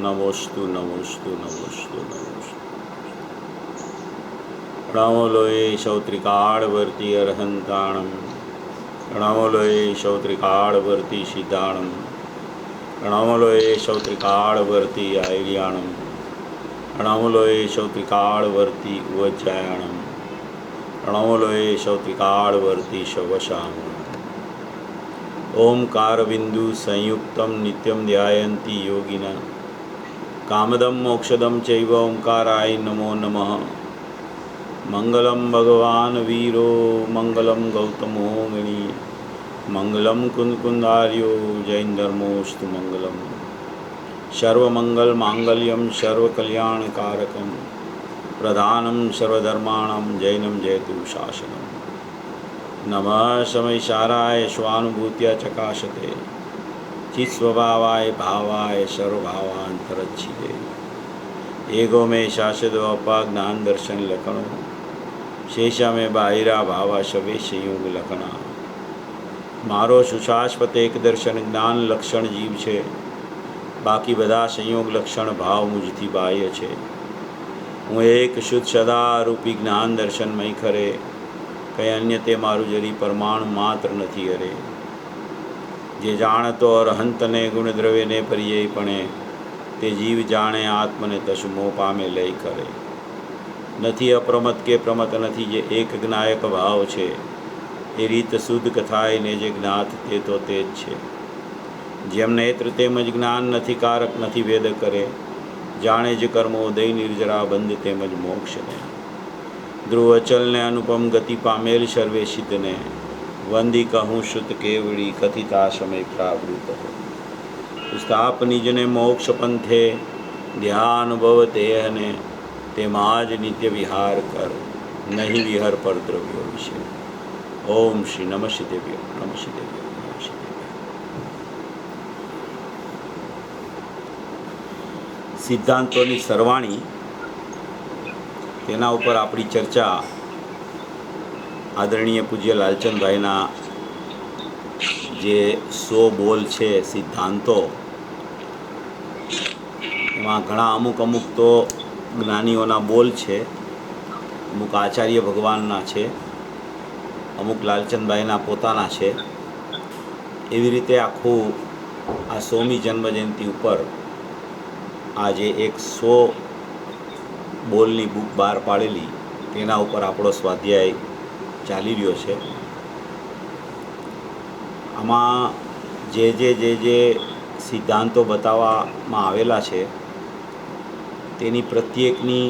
નમોસ્તુ નમોસ્તુ નમોસ્તુ નમોસ્તુ. પ્રણમો લોય સૌત્રિકાળવર્તી અર્હંતાણમ. પ્રણમો લોય સૌત્રિકાળવર્તી સિદ્ધાણમ. પ્રણમો લોય સૌત્રિકાળવર્તી આયર્યાણમ. પ્રણમો લોય સૌત્રિકાળવર્તી ઉવજ્જાયાણમ. પ્રણમો લોય સૌત્રિકાળવર્તી શવશાણમ. ઓમકારબિંદુ સંયુક્તમ નિત્યમ ધ્યાયંતી યોગિના. કામદમ મોક્ષદમ ચૈવ ઓમકારાય નમો નમઃ. મંગલમ ભગવાન વીરો મંગલમ ગૌતમો ગણી. મંગલમ કુંદકુંદાર્યો જૈન ધર્મોસ્તુ મંગલમ. સર્વમંગલ માંગલ્યમ સર્વકલ્યાણકારકમ. પ્રધાનમ સર્વધર્માણામ જૈનમ જયતુ શાસનમ. નમઃ સમયસારાય સ્વાનુભૂત્યા ચકાશતે. ચિત્સ્વભાવાય ભાવાય સર્વભાવાંતરચ્છિદે. એગો મેં શાસદો અપા જ્ઞાન દર્શન લખણો. શેષા મેં બાહિરા ભાવા શવે સંયોગ લખણા. મારો સુશાશ્વત એક દર્શન જ્ઞાન લક્ષણ જીવ છે. બાકી બધા સંયોગ લક્ષણ ભાવ મુજથી બાહ્ય છે. હું એક શુદ્ધ સદારૂપી જ્ઞાન દર્શનમય ખરે. કંઈ અન્ય તે મારું જરી પરમાણુ માત્ર નથી અરે. જે જાણતો અરહંતને ગુણદ્રવ્યને પર્યયપણે. તે જીવ જાણે આત્મને તસમો પામે લઈ કરે. નથી અપ્રમત કે પ્રમત નથી જે એક જ્ઞાયક ભાવ છે. એ રીત શુદ્ધ કથાય ને જે જ્ઞાત તે તો તે જ છે. જેમ નેત્ર તેમજ જ્ઞાન નથી કારક નથી વેદ કરે. જાણે જ કર્મો દય નિર્જરા બંધ તેમજ મોક્ષને. ધ્રુવ અચલને અનુપમ ગતિ પામેલ સર્વેશિતને. વંદી કહું શુદ્ધ કેવડી કથિતા સમય પ્રાવૃત. સ્થાપ નિજને મોક્ષ પંથે ધ્યાનુભવ તેહને. તેમાં જ નિત્ય વિહાર કર નહીં વિહર પર દ્રવ્યો વિશે. ઓમ શ્રી નમઃ શિદેવ્ય નમઃ શિદેવ્ય નમઃ શિદેવ્ય. સિદ્ધાંતોની સરવાણી તેના ઉપર આપણી ચર્ચા આદરણીય પૂજ્ય લાલચંદભાઈના જે 100 બોલ છે સિદ્ધાંતો, એમાં ઘણા અમુક તો જ્ઞાનીઓના બોલ છે, અમુક આચાર્ય ભગવાનના છે, અમુક લાલચંદભાઈના પોતાના છે. એવી રીતે આખું આ 100મી જન્મજયંતિ ઉપર આજે એક 100 બોલની બુક બહાર પાડેલી, તેના ઉપર આપણો સ્વાધ્યાય ચાલી રહ્યો છે. આમાં જે સિદ્ધાંતો બતાવવામાં આવેલા છે તેની પ્રત્યેકની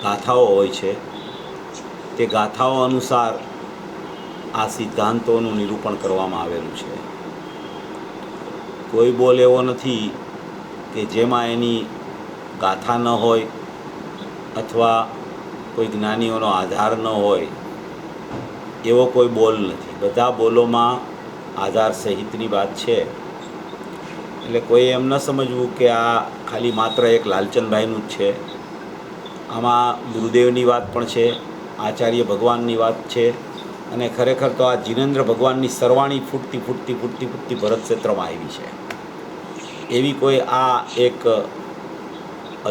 ગાથાઓ હોય છે. તે ગાથાઓ અનુસાર આ સિદ્ધાંતોનું નિરૂપણ કરવામાં આવેલું છે. કોઈ બોલ એવો નથી કે જેમાં એની ગાથા ન હોય અથવા કોઈ જ્ઞાનીઓનો આધાર ન હોય, એવો કોઈ બોલ નથી. બધા બોલોમાં આધાર સહિતની વાત છે. એટલે કોઈ એમ ન સમજવું કે આ ખાલી માત્ર એક લાલચંદભાઈનું જ છે. આમાં ગુરુદેવની વાત પણ છે, આચાર્ય ભગવાનની વાત છે, અને ખરેખર તો આ જીનેન્દ્ર ભગવાનની સરવાણી ફૂટતી ભરત ક્ષેત્રમાં આવી છે. એવી કોઈ આ એક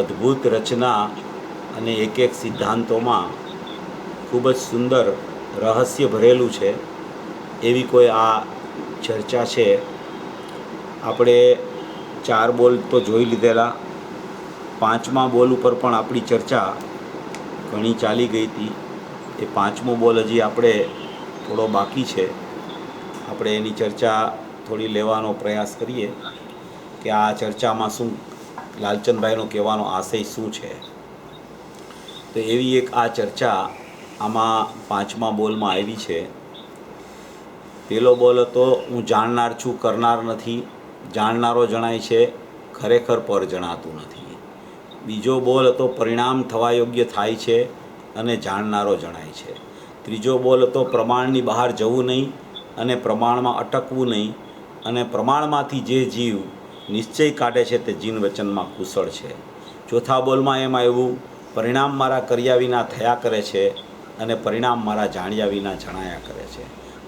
અદ્ભુત રચના અને એક સિદ્ધાંતોમાં ખૂબ જ સુંદર રહસ્ય ભરેલું છે. એવી કોઈ આ ચર્ચા છે. આપણે 4 બોલ તો જોઈ લીધેલા. 5મા બોલ ઉપર પણ આપણી ચર્ચા ઘણી ચાલી ગઈ હતી. એ 5મો બોલ હજી આપણે થોડો બાકી છે. આપણે એની ચર્ચા થોડી લેવાનો પ્રયાસ કરીએ કે આ ચર્ચામાં શું લાલચંદભાઈનો કહેવાનો આશય શું છે. તો એવી એક આ ચર્ચા આમાં 5મા બોલમાં આવી છે. પહેલો બોલ હતો, હું જાણનાર છું, કરનાર નથી. જાણનારો જણાય છે, ખરેખર પર જણાતું નથી. બીજો બોલ હતો, પરિણામ થવા યોગ્ય થાય છે અને જાણનારો જણાય છે. ત્રીજો બોલ હતો, પ્રમાણની બહાર જવું નહીં અને પ્રમાણમાં અટકવું નહીં, અને પ્રમાણમાંથી જે જીવ નિશ્ચય કાઢે છે તે જીન વચનમાં કુશળ છે. ચોથા બોલમાં એમ આવ્યું, પરિણામ મારા કર્યા વિના થયા કરે છે અને પરિણામ મારા જાણ્યા વિના જણાયા કરે છે.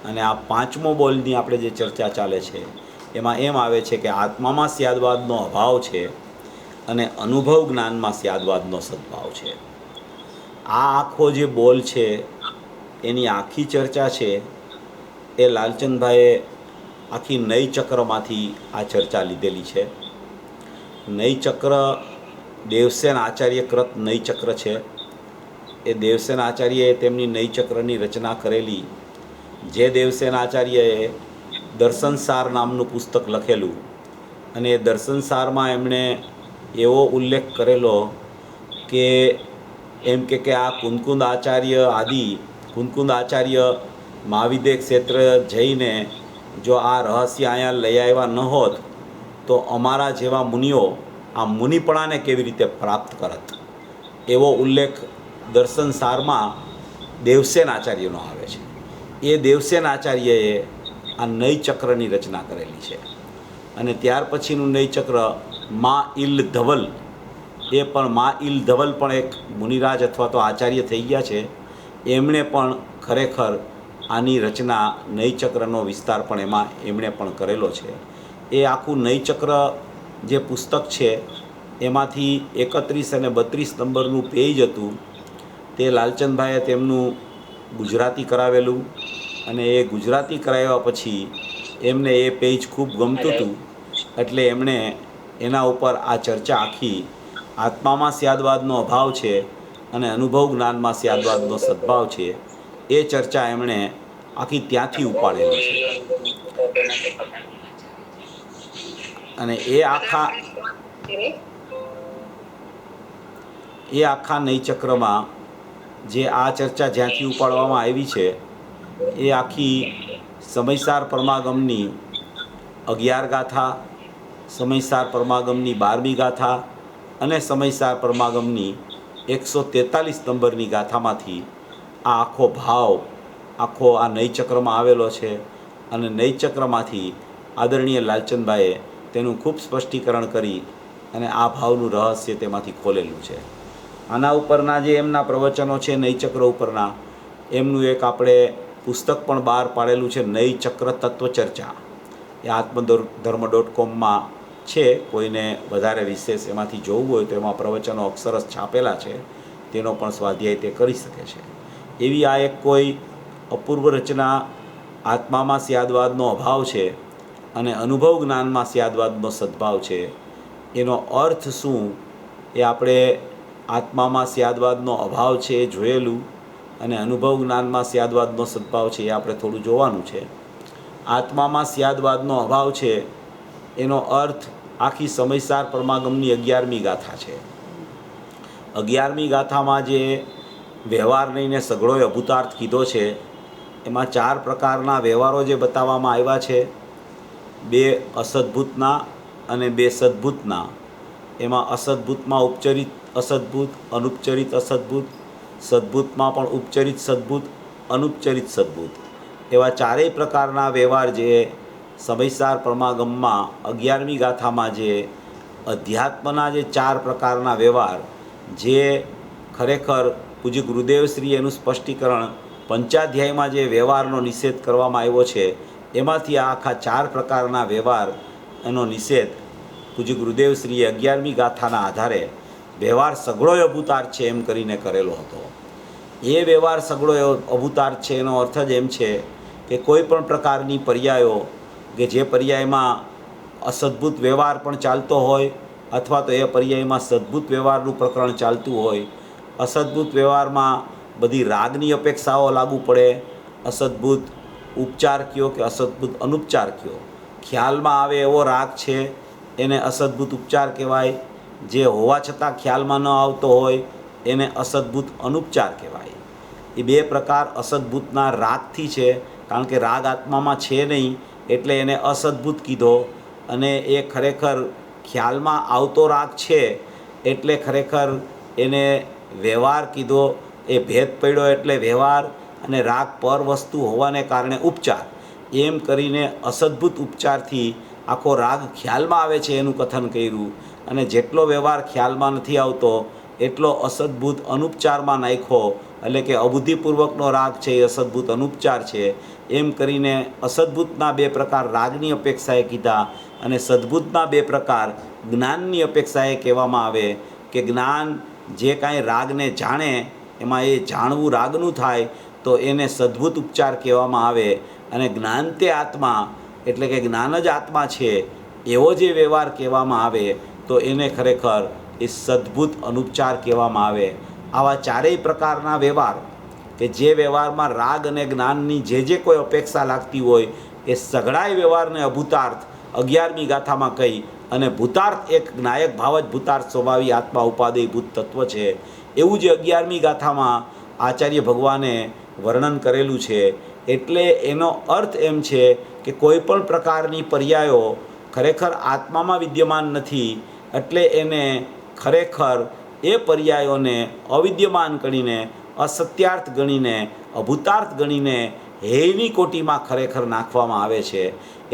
અને આ 5મો બોલની આપણે જે ચર્ચા ચાલે છે એમાં એમ આવે છે કે આત્મામાં સ્યાદવાદનો અભાવ છે અને અનુભવ જ્ઞાનમાં સ્યાદવાદનો સદભાવ છે. આ આખો જે બોલ છે એની આખી ચર્ચા છે એ લાલચંદભાઈએ આખી નય ચક્રમાંથી આ ચર્ચા લીધેલી છે. નય ચક્ર દેવસેન આચાર્યકૃત નય ચક્ર છે. એ દેવસેન આચાર્યએ તેમની નય ચક્રની રચના કરેલી. જે દેવસેન આચાર્યએ દર્શનસાર નામનું પુસ્તક લખેલું અને એ દર્શનસારમાં એમણે એવો ઉલ્લેખ કરેલો કે એમ કે આ કુંદકુંદ આચાર્ય કુંદકુંદ આચાર્ય મહાવિદ્ય ક્ષેત્ર જઈને જો આ રહસ્ય અહીંયા લઈ આવ્યા ન હોત તો અમારા જેવા મુનિઓ આ મુનિપણાને કેવી રીતે પ્રાપ્ત કરત, એવો ઉલ્લેખ દર્શનસારમાં દેવસેન આચાર્યનો આવે છે. એ દેવસેન આચાર્યએ આ નય ચક્રની રચના કરેલી છે. અને ત્યાર પછીનું નય ચક્ર મા ઇલ ધવલ, એ પણ મા ઇલ ધવલ પણ એક મુનિરાજ અથવા તો આચાર્ય થઈ ગયા છે. એમણે પણ ખરેખર આની રચના નય ચક્રનો વિસ્તાર પણ એમણે પણ કરેલો છે. એ આખું નય ચક્ર જે પુસ્તક છે એમાંથી 31 અને 32 નંબરનું પેજ હતું તે લાલચંદભાઈએ તેમનું ગુજરાતી કરાવેલું. અને એ ગુજરાતી કરાવ્યા પછી એમને એ પેજ ખૂબ ગમતું હતું એટલે એમણે એના ઉપર આ ચર્ચા આખી આત્મામાં સ્યાદવાદનો અભાવ છે અને અનુભવ જ્ઞાનમાં સ્યાદવાદનો સદભાવ છે એ ચર્ચા એમણે આખી ત્યાંથી ઉપાડેલી છે. અને એ આખા નય ચક્રમાં જે આ ચર્ચા જ્યાંથી ઉપાડવામાં આવી છે એ આખી સમયસાર પરમાગમની 11 ગાથા, સમયસાર પરમાગમની 12મી ગાથા અને સમયસાર પરમાગમની 143 નંબરની ગાથામાંથી આ આખો ભાવ આખો આ નય ચક્રમાં આવેલો છે. અને નય ચક્રમાંથી આદરણીય લાલચંદભાઈએ તેનું ખૂબ સ્પષ્ટીકરણ કરી અને આ ભાવનું રહસ્ય તેમાંથી ખોલેલું છે. આના ઉપરના જે એમના પ્રવચનો છે નય ચક્ર ઉપરના, એમનું એક આપણે પુસ્તક પણ બહાર પાડેલું છે, નય ચક્ર તત્વચર્ચા. એ આત્મધર્મ.com છે. કોઈને વધારે વિશેષ એમાંથી જોવું હોય તો એમાં પ્રવચનો અક્ષરશ છાપેલા છે, તેનો પણ સ્વાધ્યાય તે કરી શકે છે. એવી આ એક કોઈ અપૂર્વ રચના આત્મામાં સ્યાદવાદનો અભાવ છે અને અનુભવ જ્ઞાનમાં સ્યાદવાદનો સદભાવ છે. એનો અર્થ શું એ આપણે આત્મામાં સ્યાદવાદનો અભાવ છે એ જોયેલું અને અનુભવ જ્ઞાનમાં સ્યાદવાદનો સદભાવ છે એ આપણે થોડું જોવાનું છે. આત્મામાં સ્યાદવાદનો અભાવ છે એનો અર્થ આખી સમયસાર પરમાગમની 11મી ગાથા છે. 11મી ગાથામાં જે વ્યવહાર લઈને સઘળોય અભૂતાર્થ કીધો છે એમાં 4 પ્રકારના વ્યવહારો જે બતાવવામાં આવ્યા છે, 2 અસદભૂતના અને 2 સદભૂતના. એમાં અસદભૂતમાં ઉપચરિત અસદભૂત, અનુપચરિત અસદભૂત, સદભૂતમાં પણ ઉપચરિત સદભૂત, અનુપચરિત સદભૂત, એવા 4 પ્રકારના વ્યવહાર જે સમયસાર પરમાગમમાં 11મી ગાથામાં જે અધ્યાત્મના જે 4 પ્રકારના વ્યવહાર જે ખરેખર પૂજ્ય ગુરુદેવશ્રી એનું સ્પષ્ટીકરણ પંચાધ્યાયમાં જે વ્યવહારનો નિષેધ કરવામાં આવ્યો છે એમાંથી આ આખા 4 પ્રકારના વ્યવહાર એનો નિષેધ પૂજ્ય ગુરુદેવશ્રીએ 11મી ગાથાના આધારે વ્યવહાર સઘળોય અભૂતાર્થ છે એમ કરીને કરેલો હતો. એ વ્યવહાર સઘળોય અભૂતાર્થ છે એનો અર્થ જ એમ છે કે કોઈ પણ પ્રકારની પર્યાયો કે જે પર્યાયમાં અસદભૂત વ્યવહાર પણ ચાલતો હોય અથવા તો એ પર્યાયમાં સદભૂત વ્યવહારનું પ્રકરણ ચાલતું હોય. અસદભૂત વ્યવહારમાં બધી રાગની અપેક્ષાઓ લાગુ પડે, અસદભૂત ઉપચાર કયો કે અસદભૂત અનુપચાર કયો, ખ્યાલમાં આવે એવો રાગ છે એને અસદભૂત ઉપચાર કહેવાય, જે હોવા છતાં ખ્યાલમાં ન આવતો હોય એને અસદભૂત અનુપચાર કહેવાય. એ 2 પ્રકાર અસદભૂતના રાગથી છે, કારણ કે રાગ આત્મામાં છે નહીં એટલે એને અસદભૂત કીધો. અને એ ખરેખર ખ્યાલમાં આવતો રાગ છે એટલે ખરેખર એને વ્યવહાર કીધો. એ ભેદ પડ્યો એટલે વ્યવહાર અને રાગ પર વસ્તુ હોવાને કારણે ઉપચાર. એમ કરીને અસદભૂત ઉપચારથી આખો રાગ ખ્યાલમાં આવે છે એનું કથન કર્યું. અને જેટલો વ્યવહાર ખ્યાલમાં નથી આવતો એટલો અસદભૂત અનુપચારમાં નાખ્યો, એટલે કે અબુદ્ધિપૂર્વકનો રાગ છે એ અસદભૂત અનુપચાર છે. એમ કરીને અસદભૂતના 2 પ્રકાર રાગની અપેક્ષાએ કીધા, અને સદભૂતના 2 પ્રકાર જ્ઞાનની અપેક્ષાએ કહેવામાં આવે કે જ્ઞાન જે કાંઈ રાગને જાણે એમાં એ જાણવું રાગનું થાય તો એને સદભૂત ઉપચાર કહેવામાં આવે. અને જ્ઞાન તે આત્મા એટલે કે જ્ઞાન જ આત્મા છે એવો જે વ્યવહાર કહેવામાં આવે તો એને ખરેખર એ સદભૂત અનુપચાર કહેવામાં આવે. આવા ચારેય પ્રકારના વ્યવહાર કે જે વ્યવહારમાં રાગ અને જ્ઞાનની જે કોઈ અપેક્ષા લાગતી હોય એ સઘળાય વ્યવહારને અભૂતાર્થ 11મી ગાથામાં કહી, અને ભૂતાર્થ એક નાયક ભાવ જ ભૂતાર્થ સ્વભાવી આત્મા ઉપાદેયભૂત તત્વ છે એવું જે 11મી ગાથામાં આચાર્ય ભગવાને વર્ણન કરેલું છે. એટલે એનો અર્થ એમ છે કે કોઈ પણ પ્રકારની પર્યાયો ખરેખર આત્મામાં વિદ્યમાન નથી, એટલે એને ખરેખર એ પર્યાયોને અવિદ્યમાન ગણીને, અસત્યાર્થ ગણીને, અભૂતાર્થ ગણીને હેયની કોટીમાં ખરેખર નાખવામાં આવે છે.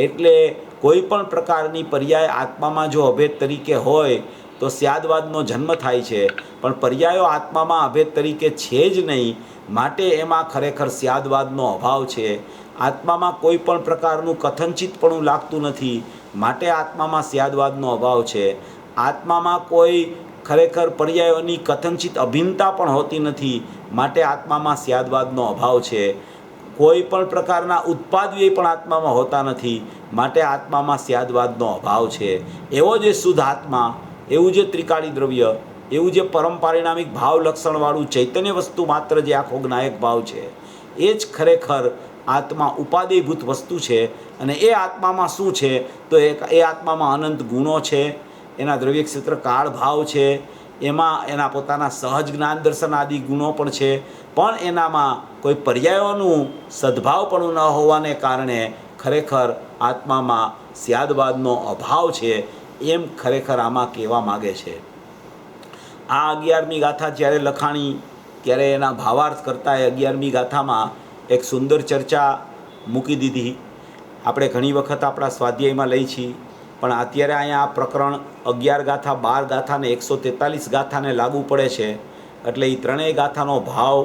એટલે કોઈ પણ પ્રકારની પર્યાય આત્મામાં જો અભેદ તરીકે હોય તો સ્યાદવાદનો જન્મ થાય છે, પણ પર્યાયો આત્મામાં અભેદ તરીકે છે જ નહીં, માટે એમાં ખરેખર સ્યાદવાદનો અભાવ છે. આત્મામાં કોઈ પણ પ્રકારનું કથનચિતપણું લાગતું નથી, માટે આત્મામાં સ્યાદવાદનો અભાવ છે. આત્મામાં કોઈ ખરેખર પર્યાયોની કથનચિત અભિન્નતા પણ હોતી નથી, માટે આત્મામાં સ્યાદવાદનો અભાવ છે. કોઈ પણ પ્રકારના ઉત્પાદવ્યય પણ આત્મામાં હોતા નથી, માટે આત્મામાં સ્યાદવાદનો અભાવ છે. એવો જે શુદ્ધ આત્મા, એવું જે ત્રિકાળી દ્રવ્ય, એવું જે પરમ પારિણામિક ભાવ લક્ષણવાળું ચૈતન્ય વસ્તુ માત્ર જે આખો જ્ઞાયક ભાવ છે એ જ ખરેખર આત્મા ઉપાદેયભૂત વસ્તુ છે. અને એ આત્મામાં શું છે તો એ આત્મામાં અનંત ગુણો છે, એના દ્રવ્ય ક્ષેત્ર કાળ ભાવ છે, એમાં એના પોતાના સહજ જ્ઞાન દર્શન આદિ ગુણો પણ છે, પણ એનામાં કોઈ પર્યાયોનું સદભાવપણું ન હોવાને કારણે ખરેખર આત્મામાં સ્યાદવાદનો અભાવ છે, એમ ખરેખર આમાં કહેવા માગે છે. આ 11મી ગાથા જ્યારે લખાણી ત્યારે એના ભાવાર્થ કરતાં 11મી ગાથામાં એક સુંદર ચર્ચા મૂકી દીધી. આપણે ઘણી વખત આપણા સ્વાધ્યાયમાં લઈ છીએ, પણ અત્યારે અહીંયા આ પ્રકરણ 11 ગાથા, 12 ગાથા અને 143 ગાથાને લાગુ પડે છે. એટલે એ ત્રણેય ગાથાનો ભાવ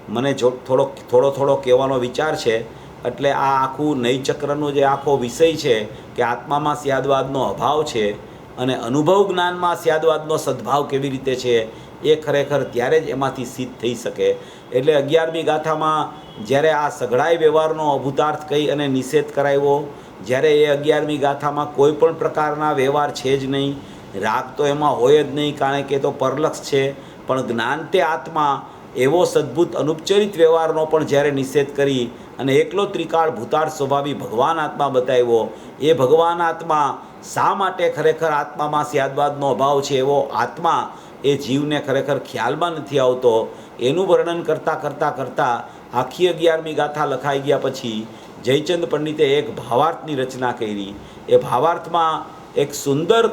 મને થોડો કહેવાનો વિચાર છે. એટલે આ આખું નૈચક્રનો જે આખો વિષય છે કે આત્મામાં સ્યાદવાદનો અભાવ છે અને અનુભવ જ્ઞાનમાં સ્યાદવાદનો સદભાવ કેવી રીતે છે એ ખરેખર ત્યારે જ એમાંથી સિદ્ધ થઈ શકે. એટલે 11મી ગાથામાં જ્યારે આ સઘળાય વ્યવહારનો અભૂતાર્થ કહી અને નિષેધ કરાવ્યો, જ્યારે એ 11મી ગાથામાં કોઈ પણ પ્રકારના વ્યવહાર છે જ નહીં, રાગ તો એમાં હોય જ નહીં કારણ કે તો પરલક્ષ છે, પણ જ્ઞાન તે આત્મા એવો સદ્ભુત અનુપચરિત વ્યવહારનો પણ જ્યારે નિષેધ કરી અને એકલો ત્રિકાળ ભૂતાર્થ સ્વભાવી ભગવાન આત્મા બતાવ્યો, એ ભગવાન આત્મા શા માટે ખરેખર આત્મામાં સ્યાદવાદનો અભાવ છે એવો આત્મા એ જીવને ખરેખર ખ્યાલમાં નથી આવતો, એનું વર્ણન કરતાં આખી 11મી ગાથા લખાઈ ગયા પછી જયચંદ પંડિતે એક ભાવાર્થની રચના કરી. એ ભાવાર્થમાં એક સુંદર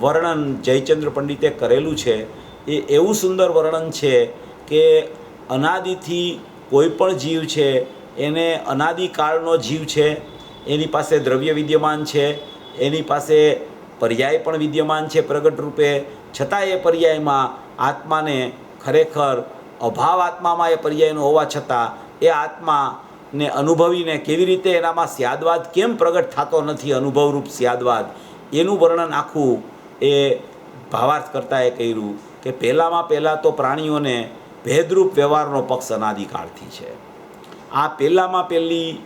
વર્ણન જયચંદ્ર પંડિતે કરેલું છે. એ એવું સુંદર વર્ણન છે કે અનાદિથી કોઈ પણ જીવ છે એને અનાદિકાળનો જીવ છે, એની પાસે દ્રવ્ય વિદ્યમાન છે, એની પાસે પર્યાય પણ વિદ્યમાન છે પ્રગટ રૂપે, છતાં એ પર્યાયમાં આત્માને ખરેખર અભાવ આત્મામાં એ પર્યાયનો હોવા છતાં એ આત્માને અનુભવીને કેવી રીતે એનામાં સ્યાદવાદ કેમ પ્રગટ થતો નથી, અનુભવરૂપ સ્યાદવાદ, એનું વર્ણન આખું એ ભાવાર્થ કરતાં એ કર્યું કે પહેલાં તો પ્રાણીઓને ભેદરૂપ વ્યવહારનો પક્ષ અનાદિકાળથી છે. આ પહેલી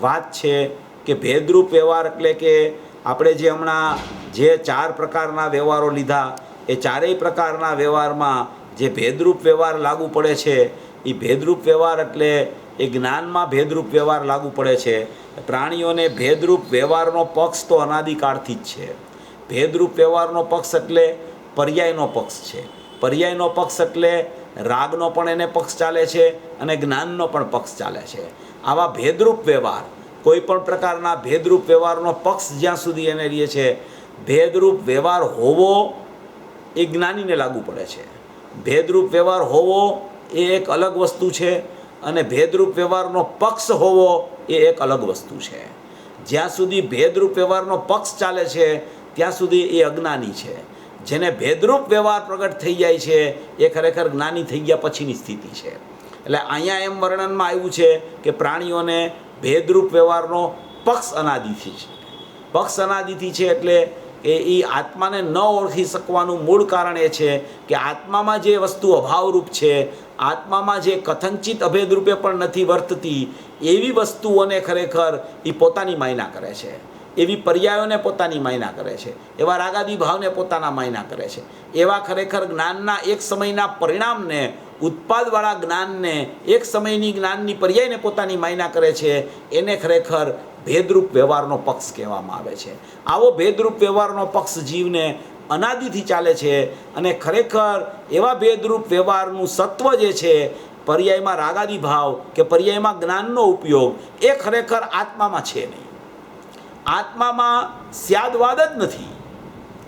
વાત છે કે ભેદરૂપ વ્યવહાર એટલે કે આપણે જે હમણાં જે 4 પ્રકારના વ્યવહારો લીધા એ ચારેય પ્રકારના વ્યવહારમાં જે ભેદરૂપ વ્યવહાર લાગુ પડે છે એ ભેદરૂપ વ્યવહાર એટલે એ જ્ઞાનમાં ભેદરૂપ વ્યવહાર લાગુ પડે છે. પ્રાણીઓને ભેદરૂપ વ્યવહારનો પક્ષ તો અનાદિકાળથી જ છે. ભેદરૂપ વ્યવહારનો પક્ષ એટલે પર્યાયનો પક્ષ છે. પર્યાયનો પક્ષ એટલે રાગનો પણ એને પક્ષ ચાલે છે અને જ્ઞાનનો પણ પક્ષ ચાલે છે. આવા ભેદરૂપ વ્યવહાર, કોઈ પણ પ્રકારના ભેદરૂપ વ્યવહારનો પક્ષ જ્યાં સુધી એને રહે છે, ભેદરૂપ વ્યવહાર હોવો એ જ્ઞાનીને લાગુ પડે છે. ભેદરૂપ વ્યવહાર હોવો એ એક અલગ વસ્તુ છે અને ભેદરૂપ વ્યવહારનો પક્ષ હોવો એ એક અલગ વસ્તુ છે. જ્યાં સુધી ભેદરૂપ વ્યવહારનો પક્ષ ચાલે છે ત્યાં સુધી એ અજ્ઞાની છે. જેને ભેદરૂપ વ્યવહાર પ્રગટ થઈ જાય છે એ ખરેખર જ્ઞાની થઈ ગયા પછીની સ્થિતિ છે. એટલે અહીંયા એમ વર્ણનમાં આવ્યું છે કે પ્રાણીઓને ભેદરૂપ વ્યવહારનો પક્ષ અનાદિથી છે. પક્ષ અનાદિથી છે એટલે એ આત્માને ન ઓળખી શકવાનું મૂળ કારણ એ છે કે આત્મામાં જે વસ્તુ અભાવરૂપ છે, આત્મામાં જે કથનચિત અભેદ રૂપે પણ નથી વર્તતી એવી વસ્તુઓને ખરેખર એ પોતાની માયના કરે છે, એવી પર્યાયોને પોતાની માયના કરે છે, એવા રાગાદી ભાવને પોતાના માયના કરે છે, એવા ખરેખર જ્ઞાનના એક સમયના પરિણામને, ઉત્પાદવાળા જ્ઞાનને, એક સમયની જ્ઞાનની પર્યાયને પોતાની માયના કરે છે. એને ખરેખર ભેદરૂપ વ્યવહારનો પક્ષ કહેવામાં આવે છે. આવો ભેદરૂપ વ્યવહારનો પક્ષ જીવને અનાદિથી ચાલે છે અને ખરેખર એવા ભેદરૂપ વ્યવહારનું સત્વ જે છે, પર્યાયમાં રાગાદી ભાવ કે પર્યાયમાં જ્ઞાનનો ઉપયોગ, એ ખરેખર આત્મામાં છે નહીં. આત્મામાં સ્યાદવાદ જ નથી,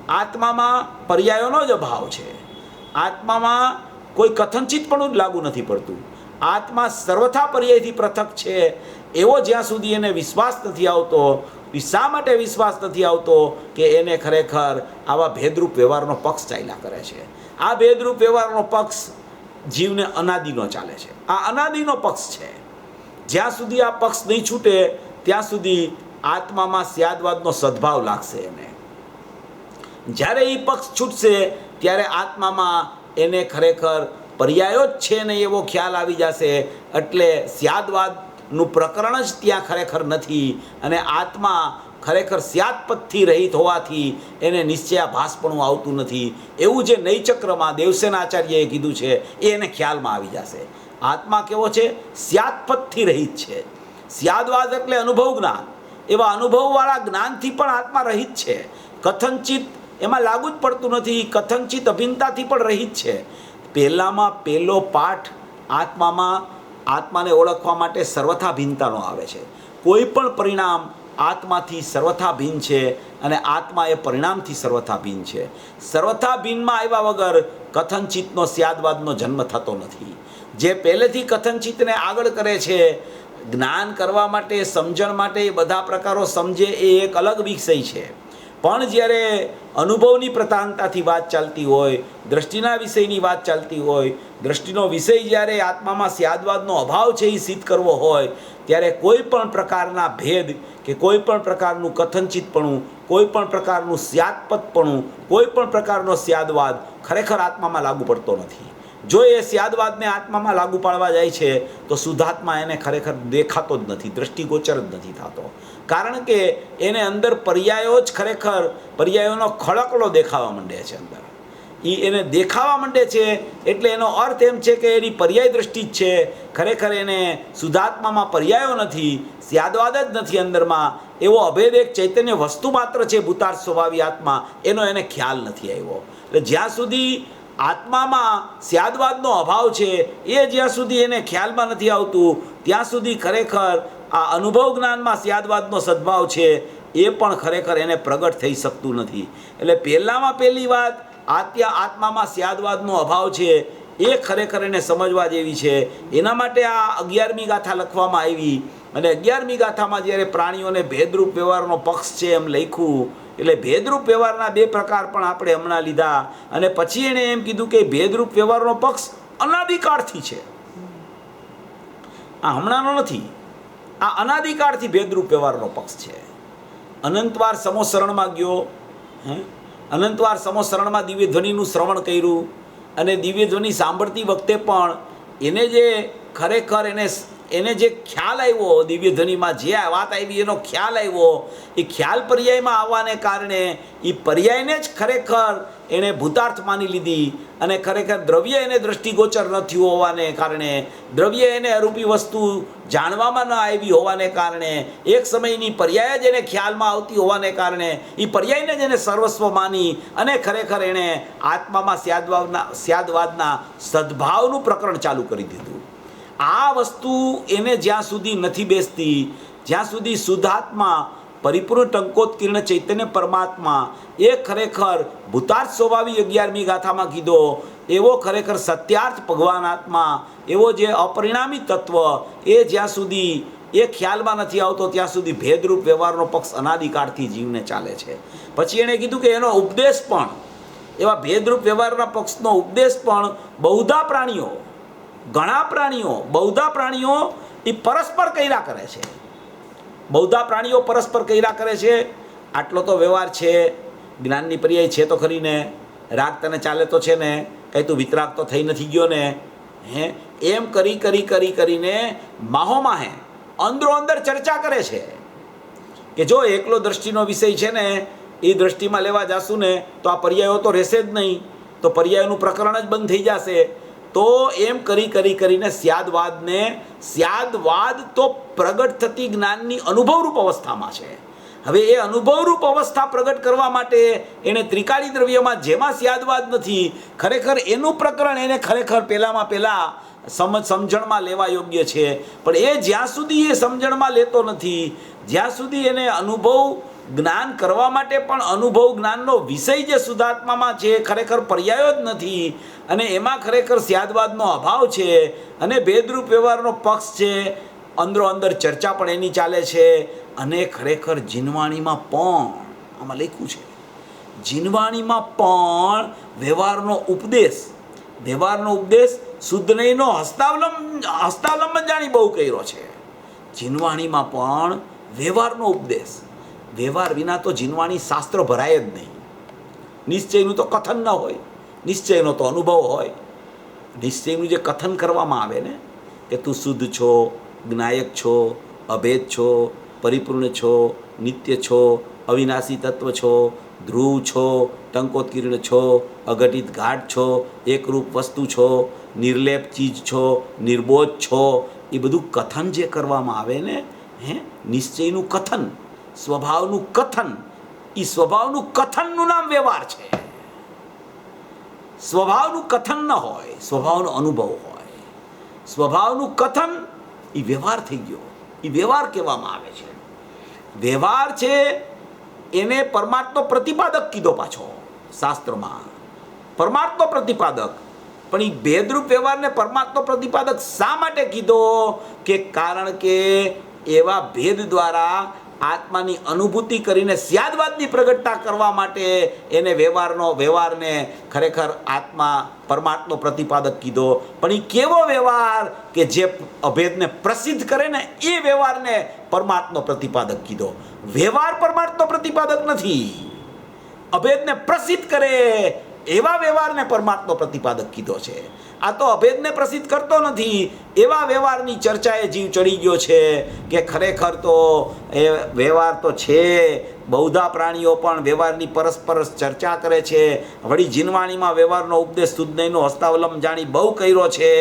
આત્મામાં પર્યાયોનો જ અભાવ છે, આત્મામાં કોઈ કથનચિતપણું જ લાગુ નથી પડતું. આત્મા સર્વથા પર્યાયથી પૃથક છે એવો જ્યાં સુધી એને વિશ્વાસ નથી આવતો. શા માટે વિશ્વાસ નથી આવતો? કે એને ખરેખર આવા ભેદરૂપ વ્યવહારનો પક્ષ ચાલ્યા કરે છે. આ ભેદરૂપ વ્યવહારનો પક્ષ જીવને અનાદિનો ચાલે છે. આ અનાદિનો પક્ષ છે. જ્યાં સુધી આ પક્ષ નહીં છૂટે ત્યાં સુધી આત્મામાં સ્યાદવાદનો સદભાવ લાગશે એને. જ્યારે એ પક્ષ છૂટશે ત્યારે આત્મામાં એને ખરેખર પર્યાયો જ છે નહીં એવો ખ્યાલ આવી જશે. એટલે સ્યાદવાદનું પ્રકરણ જ ત્યાં ખરેખર નથી અને આત્મા ખરેખર સ્યાદપદથી રહિત હોવાથી એને નિશ્ચયાભાસપણું આવતું નથી. એવું જે નૈચક્રમાં દેવસેના આચાર્યએ કીધું છે એ એને ખ્યાલમાં આવી જશે. આત્મા કેવો છે? સ્યાદપદથી રહિત છે. સ્યાદવાદ એટલે અનુભવ જ્ઞાન. એવા અનુભવવાળા જ્ઞાનથી પણ આત્મા રહિત છે. કથનચિત એમાં લાગુ જ પડતું નથી, કથનચિત અભિન્નતાથી પણ રહિત છે. પહેલામાં પહેલો પાઠ આત્માને ઓળખવા માટે સર્વથા ભિન્નતાનો આવે છે. કોઈ પણ પરિણામ આત્માથી સર્વથા ભિન્ન છે અને આત્મા એ પરિણામથી સર્વથા ભિન્ન છે. સર્વથા ભિન્નમાં આવ્યા વગર કથનચિતનો સ્યાદવાદનો જન્મ થતો નથી. જે પહેલેથી કથનચિતને આગળ કરે છે, જ્ઞાન કરવા માટે, સમજણ માટે, એ બધા પ્રકારો સમજે એ એક અલગ વિષય છે. પણ જ્યારે અનુભવની પ્રધાનતાથી વાત ચાલતી હોય, દ્રષ્ટિના વિષયની વાત ચાલતી હોય, દ્રષ્ટિનો વિષય જ્યારે આત્મામાં સ્યાદવાદનો અભાવ છે એ સિદ્ધ કરવો હોય, ત્યારે કોઈ પણ પ્રકારના ભેદ કે કોઈ પણ પ્રકારનું કથનચિતપણું, કોઈ પણ પ્રકારનું સ્યાદપદપણું, કોઈ પણ પ્રકારનો સ્યાદવાદ ખરેખર આત્મામાં લાગુ પડતો નથી. જો એ સ્યાદવાદને આત્મામાં લાગુ પાડવા જાય છે તો શુદ્ધાત્મા એને ખરેખર દેખાતો જ નથી, દ્રષ્ટિગોચર જ નથી થતો. કારણ કે એને અંદર પર્યાયો જ ખરેખર પર્યાયોનો ખળકડો દેખાવા માંડે છે. અંદર એને દેખાવા માંડે છે એટલે એનો અર્થ એમ છે કે એની પર્યાય દ્રષ્ટિ જ છે. ખરેખર એને શુદ્ધાત્મામાં પર્યાયો નથી, સ્યાદવાદ જ નથી અંદરમાં. એવો અભેદ એક ચૈતન્ય વસ્તુ માત્ર છે, ભૂતાર્થ સ્વભાવી આત્મા, એનો એને ખ્યાલ નથી આવ્યો. એટલે જ્યાં સુધી આત્મામાં સ્યાદવાદનો અભાવ છે એ જ્યાં સુધી એને ખ્યાલમાં નથી આવતું ત્યાં સુધી ખરેખર આ અનુભવ જ્ઞાનમાં સ્યાદવાદનો સદભાવ છે એ પણ ખરેખર એને પ્રગટ થઈ શકતું નથી. એટલે પહેલામાં પહેલી વાત આત્મામાં સ્યાદવાદનો અભાવ છે એ ખરેખર એને સમજવા જેવી છે. એના માટે આ 11મી ગાથા લખવામાં આવી અને 11મી ગાથામાં જ્યારે પ્રાણીઓને ભેદરૂપ વ્યવહારનો પક્ષ છે એમ લખ્યું, એટલે ભેદરૂપ વ્યવહારના 2 પ્રકાર પણ આપણે હમણાં લીધા અને પછી એણે એમ કીધું કે ભેદરૂપ વ્યવહારનો પક્ષ અનાદિકાળથી છે, આ હમણાંનો નથી, આ અનાદિકાળથી ભેદરૂપ વ્યવહારનો પક્ષ છે. અનંતવાર સમોસરણમાં ગયો, અનંતવાર સમોસરણમાં દિવ્ય ધ્વનિનું શ્રવણ કર્યું અને દિવ્ય ધ્વનિ સાંભળતી વખતે પણ એને જે ખરેખર એને જે ખ્યાલ આવ્યો, દિવ્ય ધ્વનિમાં જે વાત આવી એનો ખ્યાલ આવ્યો, એ ખ્યાલ પર્યાયમાં આવવાને કારણે એ પર્યાયને જ ખરેખર એણે ભૂતાર્થ માની લીધી અને ખરેખર દ્રવ્ય એને દ્રષ્ટિગોચર ન થયું હોવાને કારણે, દ્રવ્ય એને અરૂપી વસ્તુ જાણવામાં ન આવી હોવાને કારણે, એક સમયની પર્યાય જ એને ખ્યાલમાં આવતી હોવાને કારણે એ પર્યાયને જ એને સર્વસ્વ માની અને ખરેખર એણે આત્મામાં સ્યાદવાદના સદભાવનું પ્રકરણ ચાલુ કરી દીધું. આ વસ્તુ એને જ્યાં સુધી નથી બેસતી, જ્યાં સુધી શુદ્ધાત્મા પરિપૂર્ણ ટંકોત્કીર્ણ ચૈતન્ય પરમાત્મા એ ખરેખર ભૂતાર્થ સ્વભાવી 11મી ગાથામાં કીધો એવો ખરેખર સત્યાર્થ ભગવાન આત્મા, એવો જે અપરિણામી તત્વ, એ જ્યાં સુધી એ ખ્યાલમાં નથી આવતો ત્યાં સુધી ભેદરૂપ વ્યવહારનો પક્ષ અનાદિકાળથી જીવને ચાલે છે. પછી એણે કીધું કે એનો ઉપદેશ પણ એવા ભેદરૂપ વ્યવહારના પક્ષનો ઉપદેશ પણ બહુધા પ્રાણીઓ, ઘણા પ્રાણીઓ, બહુધા પ્રાણીઓ એ પરસ્પર કર્યા કરે છે. બહુધા પ્રાણીઓ પરસ્પર કર્યા કરે છે. આટલો તો વ્યવહાર છે, જ્ઞાનની પર્યાય છે તો ખરીને, રાગ તને ચાલે તો છે ને, કંઈ તું વિતરાગ તો થઈ નથી ગયો ને, હે, એમ કરીને માહોમાહે અંદરો અંદર ચર્ચા કરે છે કે જો એકલો દ્રષ્ટિનો વિષય છે ને એ દ્રષ્ટિમાં લેવા જાશું ને તો આ પર્યાયો તો રહેશે જ નહીં, તો પર્યાયોનું પ્રકરણ જ બંધ થઈ જશે. તો એમ કરીને સ્યાદવાદ તો પ્રગટ થતી જ્ઞાનની અનુભવરૂપ અવસ્થામાં છે. હવે એ અનુભવરૂપ અવસ્થા પ્રગટ કરવા માટે એને ત્રિકાળી દ્રવ્યમાં જેમાં સ્યાદવાદ નથી, ખરેખર એનું પ્રકરણ એને ખરેખર પહેલાં સમજણમાં લેવા યોગ્ય છે. પણ એ જ્યાં સુધી એ સમજણમાં લેતો નથી, જ્યાં સુધી એને અનુભવ જ્ઞાન કરવા માટે પણ અનુભવ જ્ઞાનનો વિષય જે શુદ્ધાત્મામાં છે ખરેખર પર્યાયો જ નથી, અને એમાં ખરેખર સ્યાદવાદનો અભાવ છે, અને ભેદરૂપ વ્યવહારનો પક્ષ છે, અંદરો અંદર ચર્ચા પણ એની ચાલે છે. અને ખરેખર જીનવાણીમાં પણ આમાં લખ્યું છે, જીનવાણીમાં પણ વ્યવહારનો ઉપદેશ શુદ્ધ નહીંનો હસ્તાવલંબન જાણી બહુ કર્યો છે. જીનવાણીમાં પણ વ્યવહારનો ઉપદેશ, વ્યવહાર વિના તો જીનવાણી શાસ્ત્ર ભરાય જ નહીં. નિશ્ચયનું તો કથન ન હોય, નિશ્ચયનો તો અનુભવ હોય. નિશ્ચયનું જે કથન કરવામાં આવે ને કે તું શુદ્ધ છો, જ્ઞાયક છો, અભેદ છો, પરિપૂર્ણ છો, નિત્ય છો, અવિનાશી તત્વ છો, ધ્રુવ છો, ટંકોત્કીર્ણ છો, અઘટિત ઘાટ છો, એકરૂપ વસ્તુ છો, નિર્લેપ ચીજ છો, નિર્બોધ છો, એ બધું કથન જે કરવામાં આવે ને, નિશ્ચયનું કથન, સ્વભાવનું કથન, એ સ્વભાવનું કથનનું નામ વ્યવહાર છે. સ્વભાવનું કથન ન હોય, સ્વભાવનો અનુભવ હોય. સ્વભાવનું કથન એ વ્યવહાર થઈ ગયો, એ વ્યવહાર કહેવામાં આવે છે. વ્યવહાર છે એને પરમાર્થનો પ્રતિપાદક કીધો પાછો શાસ્ત્રમાં, પરમાર્થનો પ્રતિપાદક. પણ એ ભેદરૂપ વ્યવહારને પરમાર્થનો પ્રતિપાદક શા માટે કીધો? કે કારણ કે એવા ભેદ દ્વારા આત્માની અનુભૂતિ કરીને સ્યાદવાદની પ્રગટતા કરવા માટે એને વ્યવહારને ખરેખર આત્મા પરમાર્થનો પ્રતિપાદક કીધો. પણ એ કેવો વ્યવહાર કે જે અભેદને પ્રસિદ્ધ કરે ને એ વ્યવહારને પરમાર્થનો પ્રતિપાદક કીધો. વ્યવહાર પરમાર્થનો પ્રતિપાદક નથી, અભેદને પ્રસિદ્ધ કરે એવા વ્યવહારને પરમાર્થનો પ્રતિપાદક કીધો છે. આ તો અભેદને પ્રસિદ્ધ કરતો નથી એવા વ્યવહારની ચર્ચાએ જીવ ચડી ગયો છે કે ખરેખર તો એ વ્યવહાર તો છે. બહુધા પ્રાણીઓ પણ વ્યવહારની પરસ્પર ચર્ચા કરે છે. વળી જીનવાણીમાં વ્યવહારનો ઉપદેશ શુદ્ધનયનું હસ્તાવલંબન જાણી બહુ કર્યો છે.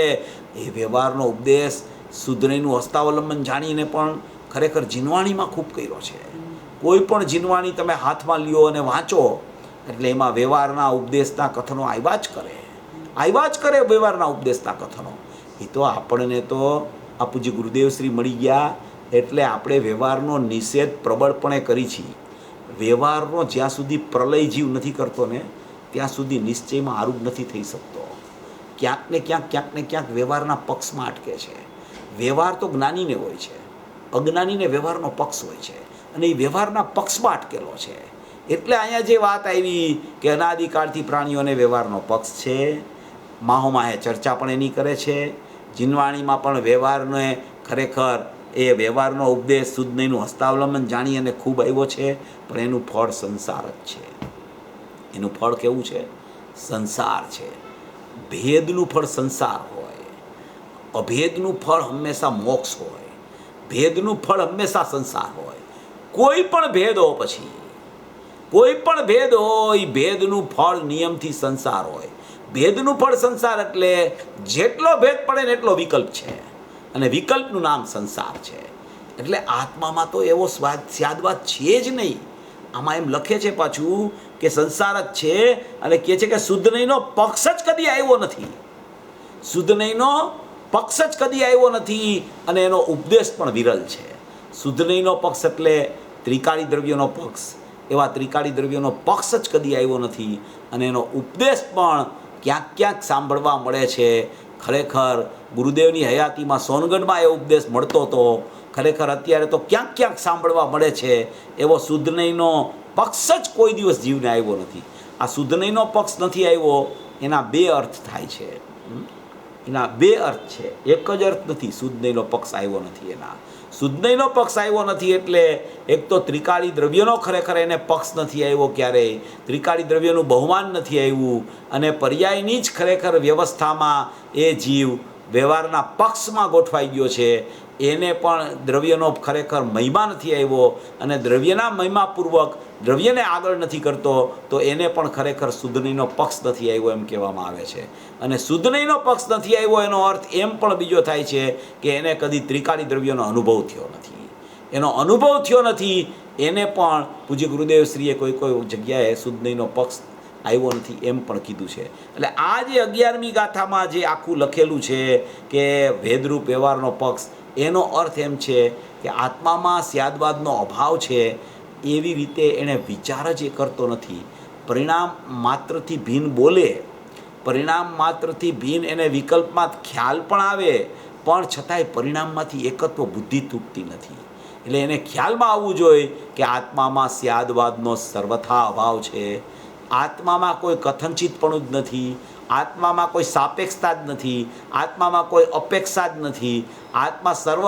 એ વ્યવહારનો ઉપદેશ શુદ્ધનયનું હસ્તાવલંબન જાણીને પણ ખરેખર જીનવાણીમાં ખૂબ કર્યો છે. કોઈ પણ જીનવાણી તમે હાથમાં લ્યો અને વાંચો એટલે એમાં વ્યવહારના ઉપદેશના કથનો આવ્યા જ કરે વ્યવહારના ઉપદેશના કથનો. એ તો આપણને તો આ પૂજ્ય ગુરુદેવશ્રી મળી ગયા એટલે આપણે વ્યવહારનો નિષેધ પ્રબળપણે કરી છીએ. વ્યવહારનો જ્યાં સુધી પ્રલય જીવ નથી કરતો ને ત્યાં સુધી નિશ્ચયમાં આરૂઢ નથી થઈ શકતો. ક્યાંક ને ક્યાંક વ્યવહારના પક્ષમાં અટકે છે. વ્યવહાર તો જ્ઞાનીને હોય છે, અજ્ઞાનીને વ્યવહારનો પક્ષ હોય છે, અને એ વ્યવહારના પક્ષમાં અટકેલો છે. એટલે અહીંયા જે વાત આવી કે અનાદિકાળથી પ્રાણીઓને વ્યવહારનો પક્ષ છે, માહોમાહે ચર્ચા પણ એની કરે છે. જીનવાણીમાં પણ વ્યવહારને ખરેખર એ વ્યવહારનો ઉપદેશ શુદ્ધનયનું હસ્તાવલંબન જાણી અને ખૂબ આવ્યો છે. પણ એનું ફળ સંસાર જ છે. એનું ફળ કેવું છે? સંસાર છે. ભેદનું ફળ સંસાર હોય, અભેદનું ફળ હંમેશા મોક્ષ હોય, ભેદનું ફળ હંમેશા સંસાર હોય. કોઈ પણ ભેદ હો, પછી કોઈ પણ ભેદ હોય, ભેદનું ફળ નિયમથી સંસાર હોય. ભેદનું ફળ સંસાર એટલે જેટલો ભેદ પડે ને એટલો વિકલ્પ છે, અને વિકલ્પનું નામ સંસાર છે. એટલે આત્મામાં તો એવો સ્યાદવાદ છે જ નહીં. આમાં એમ લખે છે પાછું કે સંસાર જ છે, અને કહે છે કે શુદ્ધનયનો પક્ષ જ કદી આવ્યો નથી. શુદ્ધનયનો પક્ષ જ કદી આવ્યો નથી, અને એનો ઉપદેશ પણ વિરલ છે. શુદ્ધનયનો પક્ષ એટલે ત્રિકાળી દ્રવ્યનો પક્ષ. એવા ત્રિકાળી દ્રવ્યનો પક્ષ જ કદી આવ્યો નથી, અને એનો ઉપદેશ પણ ક્યાંક સાંભળવા મળે છે. ખરેખર ગુરુદેવની હયાતીમાં સોનગઢમાં એ ઉપદેશ મળતો હતો. ખરેખર અત્યારે તો ક્યાંક સાંભળવા મળે છે. એવો શુદ્ધનયનો પક્ષ જ કોઈ દિવસ જીવને આવ્યો નથી. આ શુદ્ધ નહીંનો પક્ષ નથી આવ્યો એના બે અર્થ થાય છે. એના બે અર્થ છે, એક જ અર્થ નથી. શુદ્ધ નહીંનો પક્ષ આવ્યો નથી, એના શુદ્ધ નહીંનો પક્ષ આવ્યો નથી એટલે એક તો ત્રિકાળી દ્રવ્યનો ખરેખર એને પક્ષ નથી આવ્યો ક્યારેય, ત્રિકાળી દ્રવ્યનું બહુમાન નથી આવ્યું, અને પર્યાયની જ ખરેખર વ્યવસ્થામાં એ જીવ વ્યવહારના પક્ષમાં ગોઠવાઈ ગયો છે. એને પણ દ્રવ્યનો ખરેખર મહિમા નથી આવ્યો, અને દ્રવ્યના મહિમાપૂર્વક દ્રવ્યને આગળ નથી કરતો, તો એને પણ ખરેખર શુદ્ધ નહીંનો પક્ષ નથી આવ્યો એમ કહેવામાં આવે છે. અને શુદ્ધ નહીંનો પક્ષ નથી આવ્યો એનો અર્થ એમ પણ બીજો થાય છે કે એને કદી ત્રિકાળી દ્રવ્યનો અનુભવ થયો નથી. એનો અનુભવ થયો નથી, એને પણ પૂજ્ય ગુરુદેવશ્રીએ કોઈ જગ્યાએ શુદ્ધ નહીંનો પક્ષ આવ્યો નથી એમ પણ કીધું છે. એટલે આ જે 11મી ગાથામાં જે આખું લખેલું છે કે ભેદરૂપ વ્યવહારનો પક્ષ, એનો અર્થ એમ છે કે આત્મામાં સ્યાદવાદનો અભાવ છે, એવી રીતે એણે વિચાર જ એ કરતો નથી. પરિણામ માત્રથી ભિન્ન બોલે, પરિણામ માત્રથી ભિન્ન એને વિકલ્પમાં ખ્યાલ પણ આવે, પણ છતાંય પરિણામમાંથી એકત્વ બુદ્ધિ તૂટતી નથી. એટલે એને ખ્યાલમાં આવવું જોઈએ કે આત્મામાં સ્યાદવાદનો સર્વથા અભાવ છે, આત્મામાં કોઈ કથનચિતપણું જ નથી, આત્મામાં કોઈ સાપેક્ષતા જ નથી, આત્મામાં કોઈ અપેક્ષા જ નથી, આત્મા સર્વ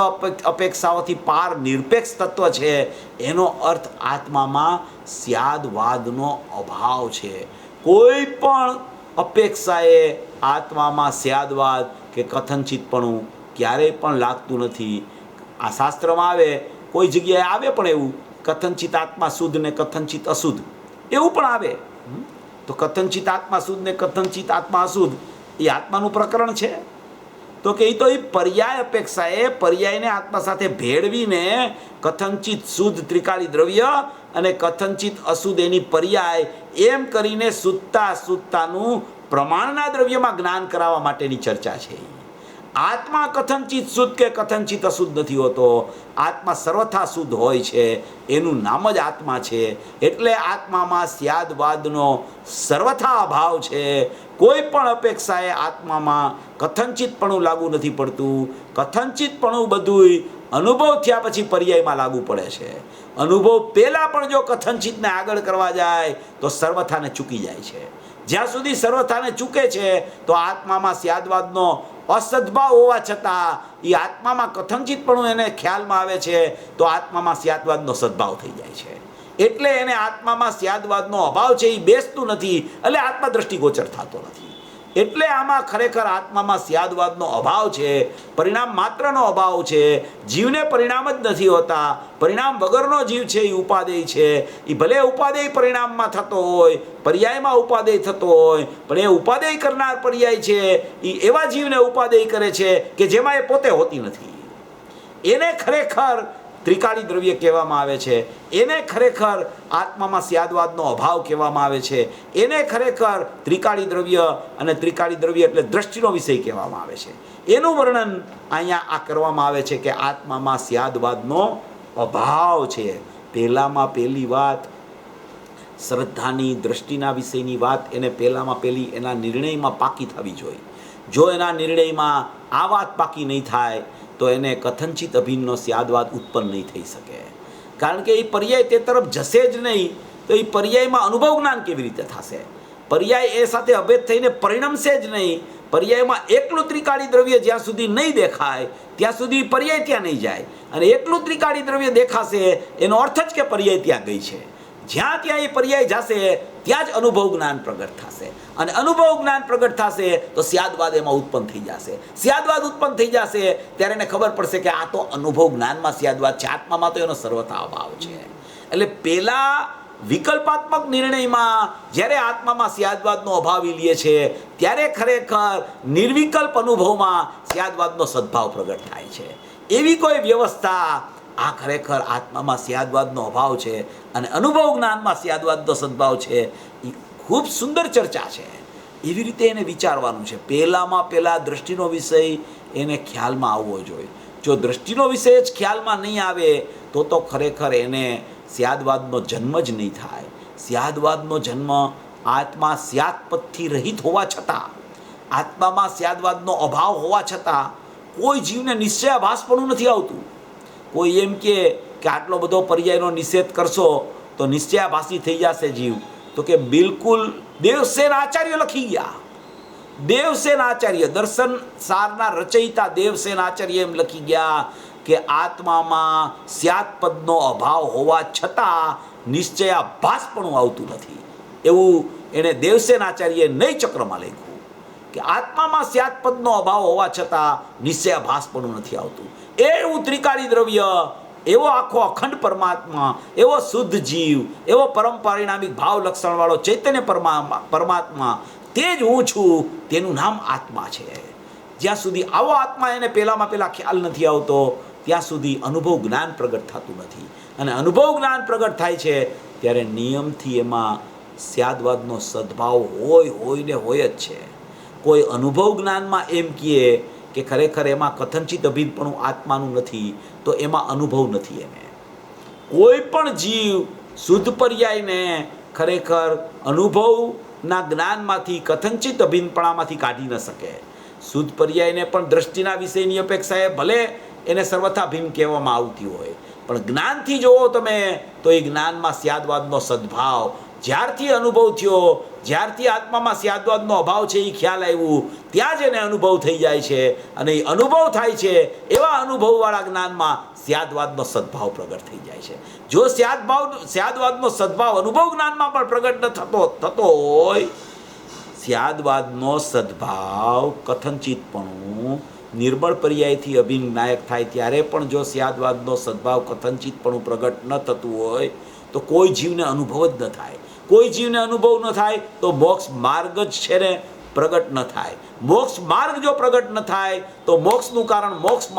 અપેક્ષાઓથી પાર નિરપેક્ષ તત્વ છે. એનો અર્થ આત્મામાં સ્યાદવાદનો અભાવ છે. કોઈ પણ અપેક્ષાએ આત્મામાં સ્યાદવાદ કે કથનચિતપણું ક્યારેય પણ લાગતું નથી. આ શાસ્ત્રમાં આવે, કોઈ જગ્યાએ આવે પણ એવું કથનચિત આત્મા શુદ્ધ ને કથનચિત અશુદ્ધ એવું પણ આવે. તો કથનચિત આત્મા શુદ્ધ ને કથનચિત આત્મા અશુદ્ધ એ આત્માનું પ્રકરણ છે. તો કે એ પર્યાય અપેક્ષાએ પર્યાયને આત્મા સાથે ભેળવીને કથનચિત શુદ્ધ ત્રિકાળી દ્રવ્ય અને કથનચિત અશુદ્ધ એની પર્યાય એમ કરીને શુદ્ધતાનું પ્રમાણના દ્રવ્યમાં જ્ઞાન કરાવવા માટેની ચર્ચા છે. આત્મા કથનચિત શુદ્ધ કે કથનચિત અશુદ્ધ નથી હોતો, આત્મા સર્વથા શુદ્ધ હોય છે, એનું નામ જ આત્મા છે. એટલે આત્મામાં સ્યાદવાદનો સર્વથા અભાવ છે. કોઈ પણ અપેક્ષાએ આત્મામાં કથનચિતપણું લાગુ નથી પડતું. કથનચિતપણું બધુંય અનુભવ થયા પછી પર્યાયમાં લાગુ પડે છે. અનુભવ પહેલાં પણ જો કથનચિતને આગળ કરવા જાય તો સર્વથાને ચૂકી જાય છે. જ્યાં સુધી સર્વથાને ચૂકે છે તો આત્મામાં સ્યાદવાદનો અસદભાવ હોવા છતાં એ આત્મામાં કથનચિતપણું એને ખ્યાલમાં આવે છે, તો આત્મામાં સ્યાદવાદનો સદભાવ થઈ જાય છે. એટલે એને આત્મામાં સ્યાદવાદનો અભાવ છે એ બેસતું નથી, એટલે આત્મા દ્રષ્ટિગોચર થતો નથી. એટલે આમાં ખરેખર આત્મામાં સ્યાદવાદનો અભાવ છે, પરિણામ માત્રનો અભાવ છે. જીવને પરિણામ જ નથી હોતા, પરિણામ વગરનો જીવ છે એ ઉપાદેય છે. એ ભલે ઉપાદેય પરિણામમાં થતો હોય, પર્યાયમાં ઉપાદેય થતો હોય, પણ એ ઉપાદેય કરનાર પર્યાય છે એ એવા જીવને ઉપાદેય કરે છે કે જેમાં એ પોતે હોતી નથી. એને ખરેખર ત્રિકાળી દ્રવ્ય કહેવામાં આવે છે, એને ખરેખર આત્મામાં સ્યાદવાદનો અભાવ કહેવામાં આવે છે, એને ખરેખર ત્રિકાળી દ્રવ્ય અને ત્રિકાળી દ્રવ્ય એટલે દ્રષ્ટિનો વિષય કહેવામાં આવે છે. એનું વર્ણન અહીંયા આ કરવામાં આવે છે કે આત્મામાં સ્યાદવાદનો અભાવ છે. પહેલામાં પહેલી વાત શ્રદ્ધાની દ્રષ્ટિના વિષયની વાત એને પહેલામાં પહેલી એના નિર્ણયમાં પાકી થવી જોઈએ. જો એના નિર્ણયમાં આ વાત પાકી નહીં થાય તો એને કથનચિત અભિન્નનો સ્યાદવાદ ઉત્પન્ન નહીં થઈ શકે. કારણ કે એ પર્યાય તે તરફ જશે જ નહીં, તો એ પર્યાયમાં અનુભવ જ્ઞાન કેવી રીતે થશે? પર્યાય એ સાથે અભેદ થઈને પરિણમશે જ નહીં. પર્યાયમાં એકલું ત્રિકાળી દ્રવ્ય જ્યાં સુધી નહીં દેખાય ત્યાં સુધી પર્યાય ત્યાં નહીં જાય, અને એકલું ત્રિકાળી દ્રવ્ય દેખાશે એનો અર્થ જ કે પર્યાય ત્યાં ગઈ છે. જ્યાં ત્યાં એ પર્યાય જશે ત્યાં જ અનુભવ જ્ઞાન પ્રગટ થશે, અને અનુભવ જ્ઞાન પ્રગટ થશે તો સ્યાદવાદ એમાં ઉત્પન્ન થઈ જશે. સ્યાદવાદ ઉત્પન્ન થઈ જશે ત્યારે એને ખબર પડશે કે આ તો અનુભવ જ્ઞાનમાં સ્યાદવાદ છે, આત્મામાં તો એનો સર્વથા અભાવ છે. એટલે પેલા વિકલ્પાત્મક નિર્ણયમાં જ્યારે આત્મામાં સ્યાદવાદનો અભાવ લે છે ત્યારે ખરેખર નિર્વિકલ્પ અનુભવમાં સ્યાદવાદનો સદભાવ પ્રગટ થાય છે. એવી કોઈ વ્યવસ્થા આ ખરેખર આત્મામાં સ્યાદવાદનો અભાવ છે અને અનુભવ જ્ઞાનમાં સ્યાદવાદનો સદભાવ છે. એ ખૂબ સુંદર ચર્ચા છે. એવી રીતે એને વિચારવાનું છે. પહેલામાં પહેલાં દ્રષ્ટિનો વિષય એને ખ્યાલમાં આવવો જોઈએ. જો દ્રષ્ટિનો વિષય જ ખ્યાલમાં નહીં આવે તો ખરેખર એને સ્યાદવાદનો જન્મ જ નહીં થાય. સ્યાદવાદનો જન્મ આત્મા સ્યાદપદથી રહિત હોવા છતાં, આત્મામાં સ્યાદવાદનો અભાવ હોવા છતાં કોઈ જીવને નિશ્ચયાભાસપણું નથી આવતું. કોઈ એમ કે આટલો બધો પર્યાયનો નિષેધ કરશો તો નિશ્ચયાભાસી થઈ જશે જીવ. તો કે બિલકુલ દેવસેન આચાર્ય લખી ગયા. દેવસેન આચાર્ય, દર્શન સારના રચયિતા દેવસેન આચાર્ય એમ લખી ગયા કે આત્મામાં સ્યાદપદનો અભાવ હોવા છતાં નિશ્ચયાભાસપણું આવતું નથી. એવું એણે દેવસેન આચાર્યએ નય ચક્રમાં લખ્યું કે આત્મામાં સ્યાદપદનો અભાવ હોવા છતાં નિશ્ચયાભાસપણું નથી આવતું. એવું ત્રિકાળી દ્રવ્ય, એવો આખો અખંડ પરમાત્મા, એવો શુદ્ધ જીવ, એવો પરમ પરિણામિક ભાવ લક્ષણવાળો ચૈતન્ય પરમાત્મા, તે જ હું છું, તેનું નામ આત્મા છે. જ્યાં સુધી આવો આત્મા એને પહેલાં ખ્યાલ નથી આવતો, ત્યાં સુધી અનુભવ જ્ઞાન પ્રગટ થતું નથી. અને અનુભવ જ્ઞાન પ્રગટ થાય છે ત્યારે નિયમથી એમાં સ્યાદવાદનો સદભાવ હોય ને હોય જ છે. કોઈ અનુભવ જ્ઞાનમાં એમ કહે કે ખરેખર એમાં કથનચિત અભિન્નપણું આત્માનું નથી, તો એમાં અનુભવ નથી. એને કોઈ પણ જીવ શુદ્ધ પર્યાયને ખરેખર અનુભવના જ્ઞાનમાંથી કથનચિત અભિન્નપણામાંથી કાઢી ન શકે. શુદ્ધ પર્યાયને પણ દ્રષ્ટિના વિષયની અપેક્ષાએ ભલે એને સર્વથા ભિન્ન કહેવામાં આવતી હોય, પણ જ્ઞાનથી જોવો તમે તો એ જ્ઞાનમાં સ્યાદવાદનો સદભાવ જ્યારથી અનુભવ થયો, જ્યારથી આત્મામાં સ્યાદવાદનો અભાવ છે એ ખ્યાલ આવ્યું, ત્યાં જ એને અનુભવ થઈ જાય છે. અને એ અનુભવ થાય છે એવા અનુભવવાળા જ્ઞાનમાં સ્યાદવાદનો સદભાવ પ્રગટ થઈ જાય છે. જો સ્યાદવાદનો સદભાવ અનુભવ જ્ઞાનમાં પણ પ્રગટ ન થતો હોય, સ્યાદવાદનો સદભાવ કથનચિતપણું નિર્બળ પર્યાયથી અભિન્ન નાયક થાય ત્યારે પણ જો સ્યાદવાદનો સદભાવ કથનચિતપણું પ્રગટ ન થતું હોય તો કોઈ જીવને અનુભવ જ ન થાય. કોઈ જીવને અનુભવ ન થાય તો મોક્ષ માર્ગ જ છે ને પ્રગટ ન થાય. મોક્ષ માર્ગ જો પ્રગટ ન થાય તો મોક્ષનું કારણ મોક્ષ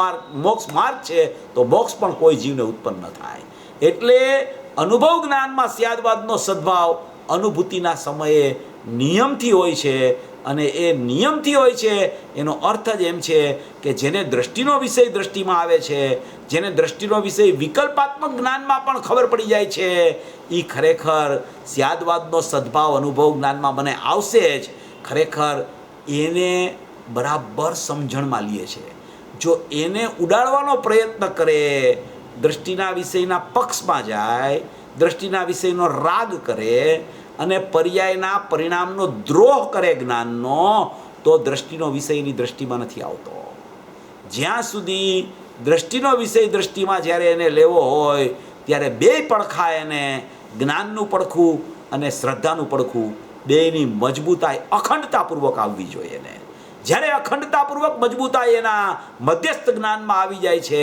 માર્ગ છે, તો મોક્ષ પણ કોઈ જીવને ઉત્પન્ન ન થાય. એટલે અનુભવ જ્ઞાનમાં સ્યાદવાદનો સદભાવ અનુભૂતિના સમયે નિયમથી હોય છે. અને એ નિયમથી હોય છે એનો અર્થ જ એમ છે કે જેને દ્રષ્ટિનો વિષય દ્રષ્ટિમાં આવે છે, જેને દ્રષ્ટિનો વિષય વિકલ્પાત્મક જ્ઞાનમાં પણ ખબર પડી જાય છે, એ ખરેખર સ્યાદવાદનો સદભાવ અનુભવ જ્ઞાનમાં મને આવશે જ. ખરેખર એને બરાબર સમજણમાં લે છે. જો એને ઉડાડવાનો પ્રયત્ન કરે, દ્રષ્ટિના વિષયના પક્ષમાં જાય, દ્રષ્ટિના વિષયનો રાગ કરે અને પર્યાયના પરિણામનો દ્રોહ કરે જ્ઞાનનો, તો દ્રષ્ટિનો વિષય એની દ્રષ્ટિમાં નથી આવતો. જ્યાં સુધી દ્રષ્ટિનો વિષય દ્રષ્ટિમાં જ્યારે એને લેવો હોય ત્યારે બે પડખા એને, જ્ઞાનનું પડખું અને શ્રદ્ધાનું પડખું, બેની મજબૂતાઈ અખંડતાપૂર્વક આવવી જોઈએ. એને જ્યારે અખંડતાપૂર્વક મજબૂતાઈ એના મધ્યસ્થ જ્ઞાનમાં આવી જાય છે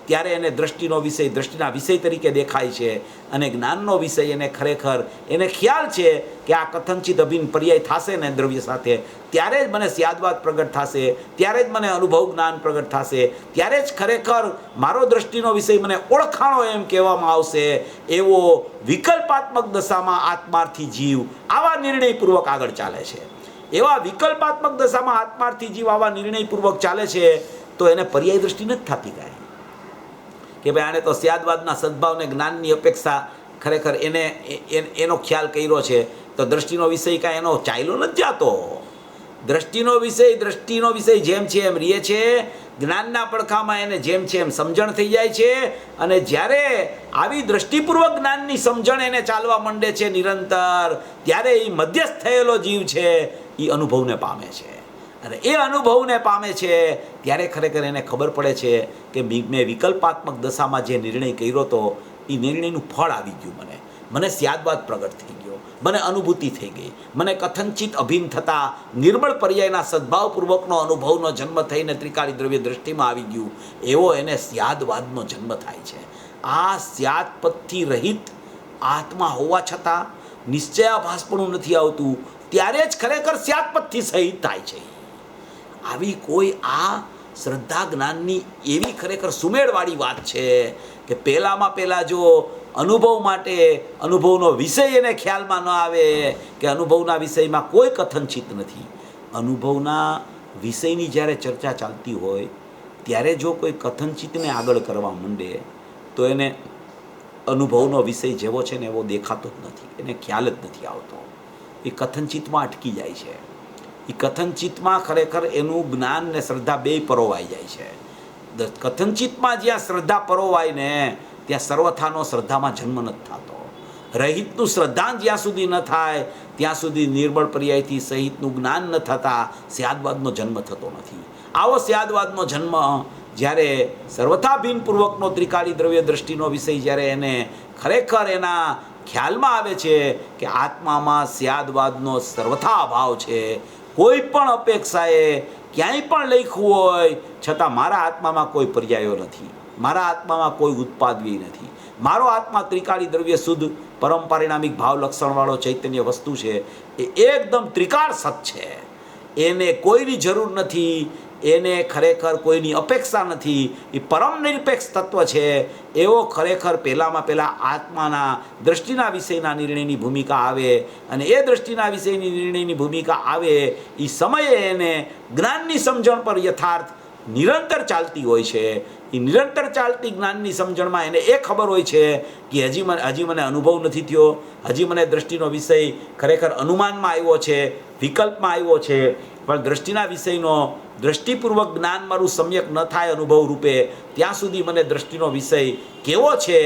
ત્યારે એને દ્રષ્ટિનો વિષય દ્રષ્ટિના વિષય તરીકે દેખાય છે. અને જ્ઞાનનો વિષય એને ખરેખર એને ખ્યાલ છે કે આ કથનચિત અભિન્ન પર્યાય થશે ને દ્રવ્ય સાથે, ત્યારે જ મને સ્યાદવાદ પ્રગટ થશે, ત્યારે જ મને અનુભવ જ્ઞાન પ્રગટ થશે, ત્યારે જ ખરેખર મારો દ્રષ્ટિનો વિષય મને ઓળખાણો એમ કહેવામાં આવશે. એવો વિકલ્પાત્મક દશામાં આત્માર્થી જીવ આવા નિર્ણયપૂર્વક આગળ ચાલે છે. એવા વિકલ્પાત્મક દશામાં આત્માર્થી જીવ આવા નિર્ણયપૂર્વક ચાલે છે તો એને પર્યાય દ્રષ્ટિ નથી થતી કાંઈ કે ભાઈ આને તો સ્યાદવાદના સદભાવને જ્ઞાનની અપેક્ષા ખરેખર એનો ખ્યાલ કર્યો છે, તો દ્રષ્ટિનો વિષય કાંઈ એનો ચાલ્યો નથી જતો. દ્રષ્ટિનો વિષય જેમ છે એમ રહે છે. જ્ઞાનના પડખામાં એને જેમ છે એમ સમજણ થઈ જાય છે. અને જ્યારે આવી દ્રષ્ટિપૂર્વક જ્ઞાનની સમજણ એને ચાલવા માંડે છે નિરંતર, ત્યારે એ મધ્યસ્થ થયેલો જીવ છે એ અનુભવને પામે છે. અને એ અનુભવને પામે છે ત્યારે ખરેખર એને ખબર પડે છે કે મેં વિકલ્પાત્મક દશામાં જે નિર્ણય કર્યો હતો એ નિર્ણયનું ફળ આવી ગયું. મને સ્યાદવાદ પ્રગટ થઈ ગયો, મને અનુભૂતિ થઈ ગઈ, મને કથનચિત અભિન્ન થતા નિર્બળ પર્યાયના સદભાવપૂર્વકનો અનુભવનો જન્મ થઈને ત્રિકાળી દ્રવ્ય દ્રષ્ટિમાં આવી ગયું. એવો એને સ્યાદવાદનો જન્મ થાય છે. આ સ્યાદપદથી રહિત આત્મા હોવા છતાં નિશ્ચયાભાસપણું નથી આવતું, ત્યારે જ ખરેખર સ્યાદપદથી સહિત થાય છે. આવી કોઈ આ શ્રદ્ધા જ્ઞાનની એવી ખરેખર સુમેળવાળી વાત છે કે પહેલાં જો અનુભવ માટે અનુભવનો વિષય એને ખ્યાલમાં ન આવે કે અનુભવના વિષયમાં કોઈ કથનચિત નથી, અનુભવના વિષયની જ્યારે ચર્ચા ચાલતી હોય ત્યારે જો કોઈ કથનચિતને આગળ કરવા માંડે તો એને અનુભવનો વિષય જેવો છે ને એવો દેખાતો જ નથી, એને ખ્યાલ જ નથી આવતો. એ કથનચિતમાં અટકી જાય છે. એ કથનચિતમાં ખરેખર એનું જ્ઞાન ને શ્રદ્ધા બેય પરોવાઈ જાય છે. કથનચિતમાં જ્યાં શ્રદ્ધા પરોવાય ને ત્યાં સર્વથાનો શ્રદ્ધામાં જન્મ નથી થતો. રહિતનું શ્રદ્ધાન જ્યાં સુધી ન થાય ત્યાં સુધી નિર્બળ પર્યાયથી સહિતનું જ્ઞાન ન થતાં સ્યાદવાદનો જન્મ થતો નથી. આવો સ્યાદવાદનો જન્મ જ્યારે સર્વથા ભિન્નપૂર્વકનો ત્રિકાળી દ્રવ્ય દ્રષ્ટિનો વિષય જ્યારે એને ખરેખર એના ખ્યાલમાં આવે છે કે આત્મામાં સ્યાદવાદનો સર્વથા અભાવ છે, કોઈ પણ અપેક્ષાએ ક્યાંય પણ લખ્યું હોય છતાં મારા આત્મામાં કોઈ પર્યાયો નથી, મારા આત્મામાં કોઈ ઉત્પાદવી નથી, મારો આત્મા ત્રિકાળી દ્રવ્ય શુદ્ધ પરમ પારિણામિક ભાવ લક્ષણવાળો ચૈતન્ય વસ્તુ છે, એ એકદમ ત્રિકાળ સત છે, એને કોઈની જરૂર નથી, એને ખરેખર કોઈની અપેક્ષા નથી, એ પરમ નિરપેક્ષ તત્વ છે. એવો ખરેખર પહેલાં આત્માના દ્રષ્ટિના વિષયના નિર્ણયની ભૂમિકા આવે અને એ દ્રષ્ટિના વિષયની નિર્ણયની ભૂમિકા આવે એ સમયે એને જ્ઞાનની સમજણ પર યથાર્થ નિરંતર ચાલતી હોય છે. એ નિરંતર ચાલતી જ્ઞાનની સમજણમાં એને એ ખબર હોય છે કે હજી મને અનુભવ નથી થયો, હજી મને દ્રષ્ટિનો વિષય ખરેખર અનુમાનમાં આવ્યો છે, વિકલ્પમાં આવ્યો છે, પણ દ્રષ્ટિના વિષયનો દ્રષ્ટિપૂર્વક જ્ઞાન મારું સમ્યક ન થાય અનુભવ રૂપે ત્યાં સુધી મને દ્રષ્ટિનો વિષય કેવો છે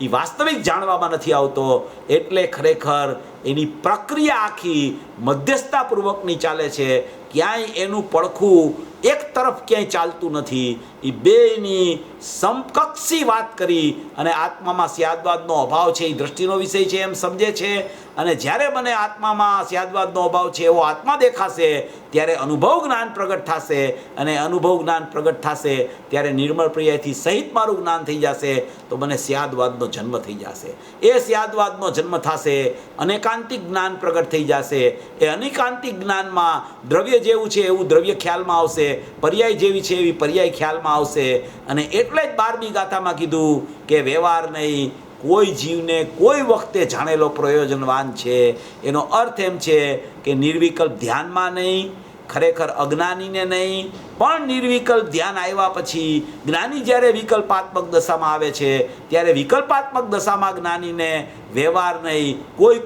એ વાસ્તવિક જાણવામાં નથી આવતો. એટલે ખરેખર એની પ્રક્રિયા આખી મધ્યસ્થતાપૂર્વકની ચાલે છે. ક્યાંય એનું પડખું એક તરફ ક્યાંય ચાલતું નથી. એ બેની સમકક્ષી વાત કરી અને આત્મામાં સ્યાદવાદનો અભાવ છે એ દ્રષ્ટિનો વિષય છે એમ સમજે છે. અને જ્યારે મને આત્મામાં સ્યાદવાદનો અભાવ છે એવો આત્મા દેખાશે ત્યારે અનુભવ જ્ઞાન પ્રગટ થશે, અને અનુભવ જ્ઞાન પ્રગટ થશે ત્યારે નિર્મળ પ્રિયથી સહિત મારું જ્ઞાન થઈ જશે, તો મને સ્યાદવાદનો જન્મ થઈ જશે. એ સ્યાદવાદનો જન્મ થશે, અનેકાંતિક જ્ઞાન પ્રગટ થઈ જશે. એ અનેકાંતિક જ્ઞાનમાં દ્રવ્ય જેવું છે એવું દ્રવ્ય ખ્યાલમાં આવશે, પર્યાય જેવી છે એવી પર્યાય ખ્યાલમાં આવશે. અને એટલે જ 12મી ગાથામાં કીધું કે વ્યવહાર નહીં, કોઈ જીવને કોઈ વખતે જાણેલો પ્રયોજનવાન છે. એનો અર્થ એમ છે કે નિર્વિકલ્પ ધ્યાનમાં નહીં, ખરેખર અજ્ઞાનીને નહીં, પણ નિર્વિકલ્પ ધ્યાન આવ્યા પછી જ્ઞાની જ્યારે વિકલ્પાત્મક દશામાં આવે છે ત્યારે વિકલ્પાત્મક દશામાં જ્ઞાનીને વ્યવહાર નહીં,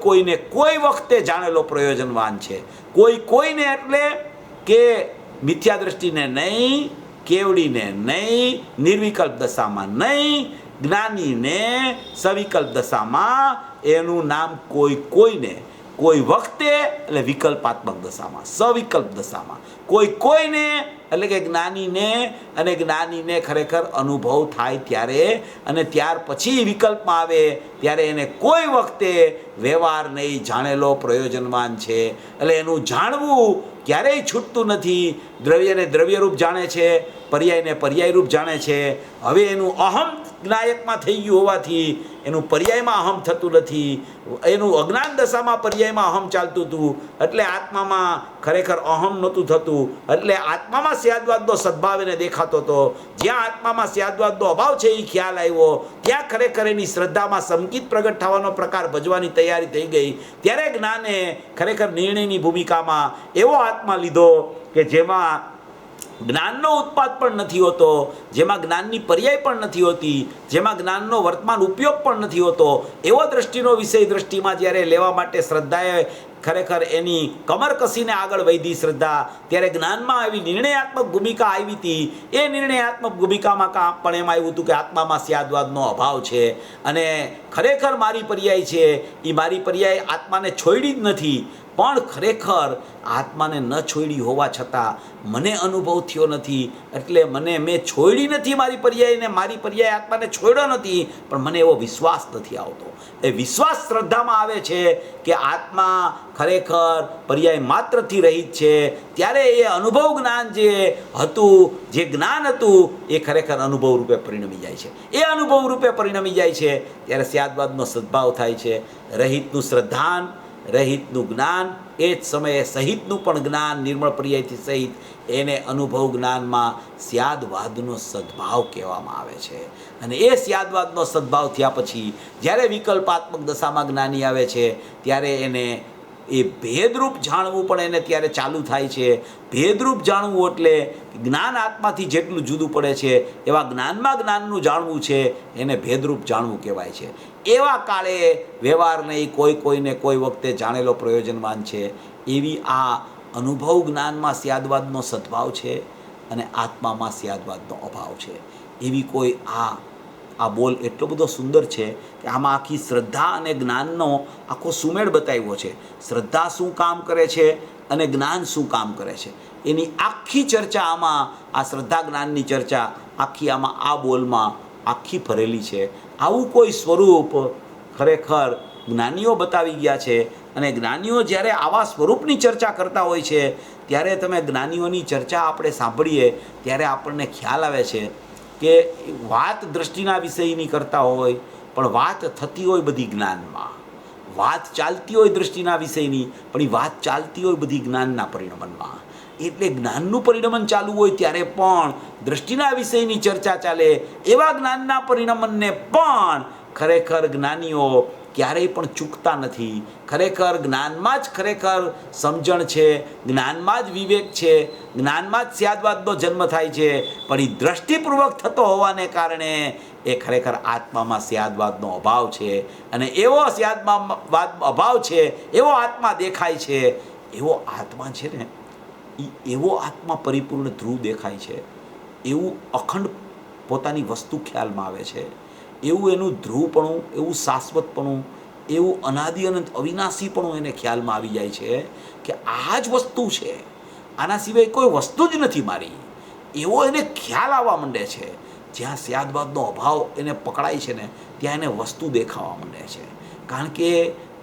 કોઈને કોઈ વખતે જાણેલો પ્રયોજનવાન છે. કોઈને એટલે કે મિથ્યા દ્રષ્ટિને નહીં, કેવડીને નહીં, નિર્વિકલ્પ દશામાં નહીં, જ્ઞાનીને સવિકલ્પ દશામાં, એનું નામ કોઈને, કોઈ વખતે એટલે વિકલ્પાત્મક દશામાં, સવિકલ્પ દશામાં, કોઈને એટલે કે જ્ઞાનીને, અને જ્ઞાનીને ખરેખર અનુભવ થાય ત્યારે, અને ત્યાર પછી વિકલ્પમાં આવે ત્યારે એને કોઈ વખતે વ્યવહાર નહીં, જાણેલો પ્રયોજનવાન છે. એટલે એનું જાણવું ક્યારેય છૂટતું નથી. દ્રવ્યને દ્રવ્યરૂપ જાણે છે, પર્યાયને પર્યાયરૂપ જાણે છે. હવે એનું અહમ જ્ઞાયકમાં થઈ ગયું હોવાથી એનું પર્યાયમાં અહમ થતું નથી. એનું અજ્ઞાન દશામાં પર્યાયમાં અહમ ચાલતું હતું, એટલે આત્મામાં ખરેખર અહમ નહોતું થતું. એટલે આત્મામાં સ્યાદવાદનો સદભાવ એને દેખાતો હતો. જ્યાં આત્મામાં સ્યાદવાદનો અભાવ છે એ ખ્યાલ આવ્યો, ત્યાં ખરેખર એની શ્રદ્ધામાં સંકિત પ્રગટ થવાનો પ્રકાર ભજવાની તૈયારી થઈ ગઈ. ત્યારે જ્ઞાને ખરેખર નિર્ણયની ભૂમિકામાં એવો આત્મા લીધો કે જેમાં જ્ઞાનનો ઉત્પાદ પણ નથી હોતો, જેમાં જ્ઞાનની પર્યાય પણ નથી હોતી, જેમાં જ્ઞાનનો વર્તમાન ઉપયોગ પણ નથી હોતો. એવો દ્રષ્ટિનો વિષય દ્રષ્ટિમાં જ્યારે લેવા માટે શ્રદ્ધાએ ખરેખર એની કમર કસીને આગળ વધી શ્રદ્ધા, ત્યારે જ્ઞાનમાં આવી નિર્ણયાત્મક ભૂમિકા આવી હતી. એ નિર્ણયાત્મક ભૂમિકામાં પણ એમ આવ્યું હતું કે આત્મામાં સ્યાદવાદનો અભાવ છે, અને ખરેખર મારી પર્યાય છે એ મારી પર્યાય આત્માને છોડી જ નથી, પણ ખરેખર આત્માને ન છોડી હોવા છતાં મને અનુભવ થયો નથી. એટલે મેં છોડી નથી મારી પર્યાયને, મારી પર્યાય આત્માને છોડ્યો નથી, પણ મને એવો વિશ્વાસ નથી આવતો. એ વિશ્વાસ શ્રદ્ધામાં આવે છે કે આત્મા ખરેખર પર્યાય માત્રથી રહિત છે. ત્યારે એ અનુભવ જ્ઞાન જે હતું, જે જ્ઞાન હતું, એ ખરેખર અનુભવ રૂપે પરિણમી જાય છે. એ અનુભવ રૂપે પરિણમી જાય છે ત્યારે સ્યાદવાદનો સદભાવ થાય છે. રહિતનું શ્રદ્ધાન, રહિતનું જ્ઞાન, એ જ સમયે સહિતનું પણ જ્ઞાન, નિર્મળ પર્યાયથી સહિત, એને અનુભવ જ્ઞાનમાં સ્યાદવાદનો સદભાવ કહેવામાં આવે છે. અને એ સ્યાદવાદનો સદભાવ થયા પછી જ્યારે વિકલ્પાત્મક દશામાં જ્ઞાની આવે છે ત્યારે એને એ ભેદરૂપ જાણવું પણ એને ત્યારે ચાલુ થાય છે. ભેદરૂપ જાણવું એટલે જ્ઞાન આત્માથી જેટલું જુદું પડે છે એવા જ્ઞાનમાં જ્ઞાનનું જાણવું છે, એને ભેદરૂપ જાણવું કહેવાય છે. એવા કાળે વ્યવહાર નહીં, કોઈને કોઈ વખતે જાણેલો પ્રયોજનવાન છે. એવી આ અનુભવ જ્ઞાનમાં સ્યાદવાદનો સદભાવ છે અને આત્મામાં સ્યાદવાદનો અભાવ છે. એવી કોઈ આ આ બોલ એટલો બધો સુંદર છે કે આમાં આખી શ્રદ્ધા અને જ્ઞાનનો આખો સુમેળ બતાવ્યો છે. શ્રદ્ધા શું કામ કરે છે અને જ્ઞાન શું કામ કરે છે એની આખી ચર્ચા આમાં, આ શ્રદ્ધા જ્ઞાનની ચર્ચા આખી આમાં આ બોલમાં આખી ભરેલી છે. આવું કોઈ સ્વરૂપ ખરેખર જ્ઞાનીઓ બતાવી ગયા છે. અને જ્ઞાનીઓ જ્યારે આવા સ્વરૂપની ચર્ચા કરતા હોય છે ત્યારે તમે જ્ઞાનીઓની ચર્ચા આપણે સાંભળીએ ત્યારે આપણને ખ્યાલ આવે છે કે વાત દ્રષ્ટિના વિષયની કરતા હોય પણ વાત થતી હોય બધી જ્ઞાનમાં, વાત ચાલતી હોય દ્રષ્ટિના વિષયની પણ એ વાત ચાલતી હોય બધી જ્ઞાનના પરિણમનમાં. એટલે જ્ઞાનનું પરિણમન ચાલુ હોય ત્યારે પણ દ્રષ્ટિના વિષયની ચર્ચા ચાલે. એવા જ્ઞાનના પરિણમનને પણ ખરેખર જ્ઞાનીઓ ક્યારેય પણ ચૂકતા નથી. ખરેખર જ્ઞાનમાં જ ખરેખર સમજણ છે, જ્ઞાનમાં જ વિવેક છે, જ્ઞાનમાં જ સ્યાદવાદનો જન્મ થાય છે. પણ એ દ્રષ્ટિપૂર્વક થતો હોવાને કારણે એ ખરેખર આત્મામાં સ્યાદવાદનો અભાવ છે. અને એવો સ્યાદવાદ અભાવ છે, એવો આત્મા દેખાય છે. એવો આત્મા છે ને, એવો આત્મા પરિપૂર્ણ ધ્રુવ દેખાય છે. એવું અખંડ પોતાની વસ્તુ ખ્યાલમાં આવે છે. એવું એનું ધ્રુવપણું, એવું શાશ્વતપણું, એવું અનાદિ અનંત અવિનાશીપણું એને ખ્યાલમાં આવી જાય છે કે આ જ વસ્તુ છે, આના સિવાય કોઈ વસ્તુ જ નથી મારી. એવો એને ખ્યાલ આવવા માંડે છે. જ્યાં સ્યાદવાદનો અભાવ એને પકડાય છે ને ત્યાં એને વસ્તુ દેખાવા માંડે છે. કારણ કે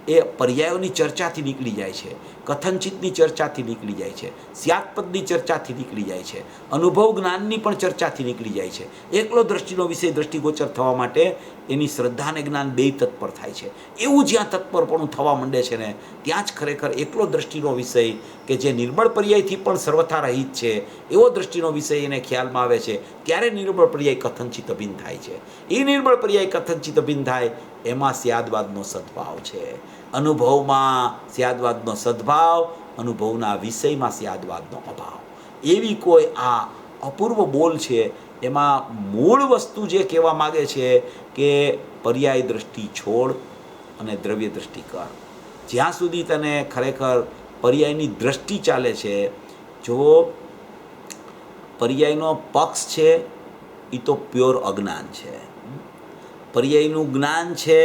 એ પર્યાયોની ચર્ચાથી નીકળી જાય છે, કથનચિતની ચર્ચાથી નીકળી જાય છે, સ્યાદપદની ચર્ચાથી નીકળી જાય છે, અનુભવ જ્ઞાનની પણ ચર્ચાથી નીકળી જાય છે. એકલો દ્રષ્ટિનો વિષય દ્રષ્ટિગોચર થવા માટે એની શ્રદ્ધા અને જ્ઞાન બે તત્પર થાય છે. એવું જ્યાં તત્પરપણું થવા માંડે છે ને ત્યાં જ ખરેખર એકલો દ્રષ્ટિનો વિષય કે જે નિર્બળ પર્યાયથી પણ સર્વથા રહિત છે એવો દ્રષ્ટિનો વિષય એને ખ્યાલમાં આવે છે. ત્યારે નિર્બળ પર્યાય કથનચિત અભિન્ન થાય છે. એ નિર્બળ પર્યાય કથનચિત અભિન્ન થાય એમાં સ્યાદવાદનો સદ્ભાવ છે. અનુભવમાં સ્યાદવાદનો સદ્ભાવ, અનુભવના વિષયમાં સ્યાદવાદનો અભાવ. એવી કોઈ આ અપૂર્વ બોલ છે. એમાં મૂળ વસ્તુ જે કહેવા માગે છે કે પર્યાય દ્રષ્ટિ છોડ અને દ્રવ્ય દ્રષ્ટિ કર. જ્યાં સુધી તને ખરેખર પર્યાયની દ્રષ્ટિ ચાલે છે, જો પર્યાયનો પક્ષ છે એ તો પ્યોર અજ્ઞાન છે. પર્યાયનું જ્ઞાન છે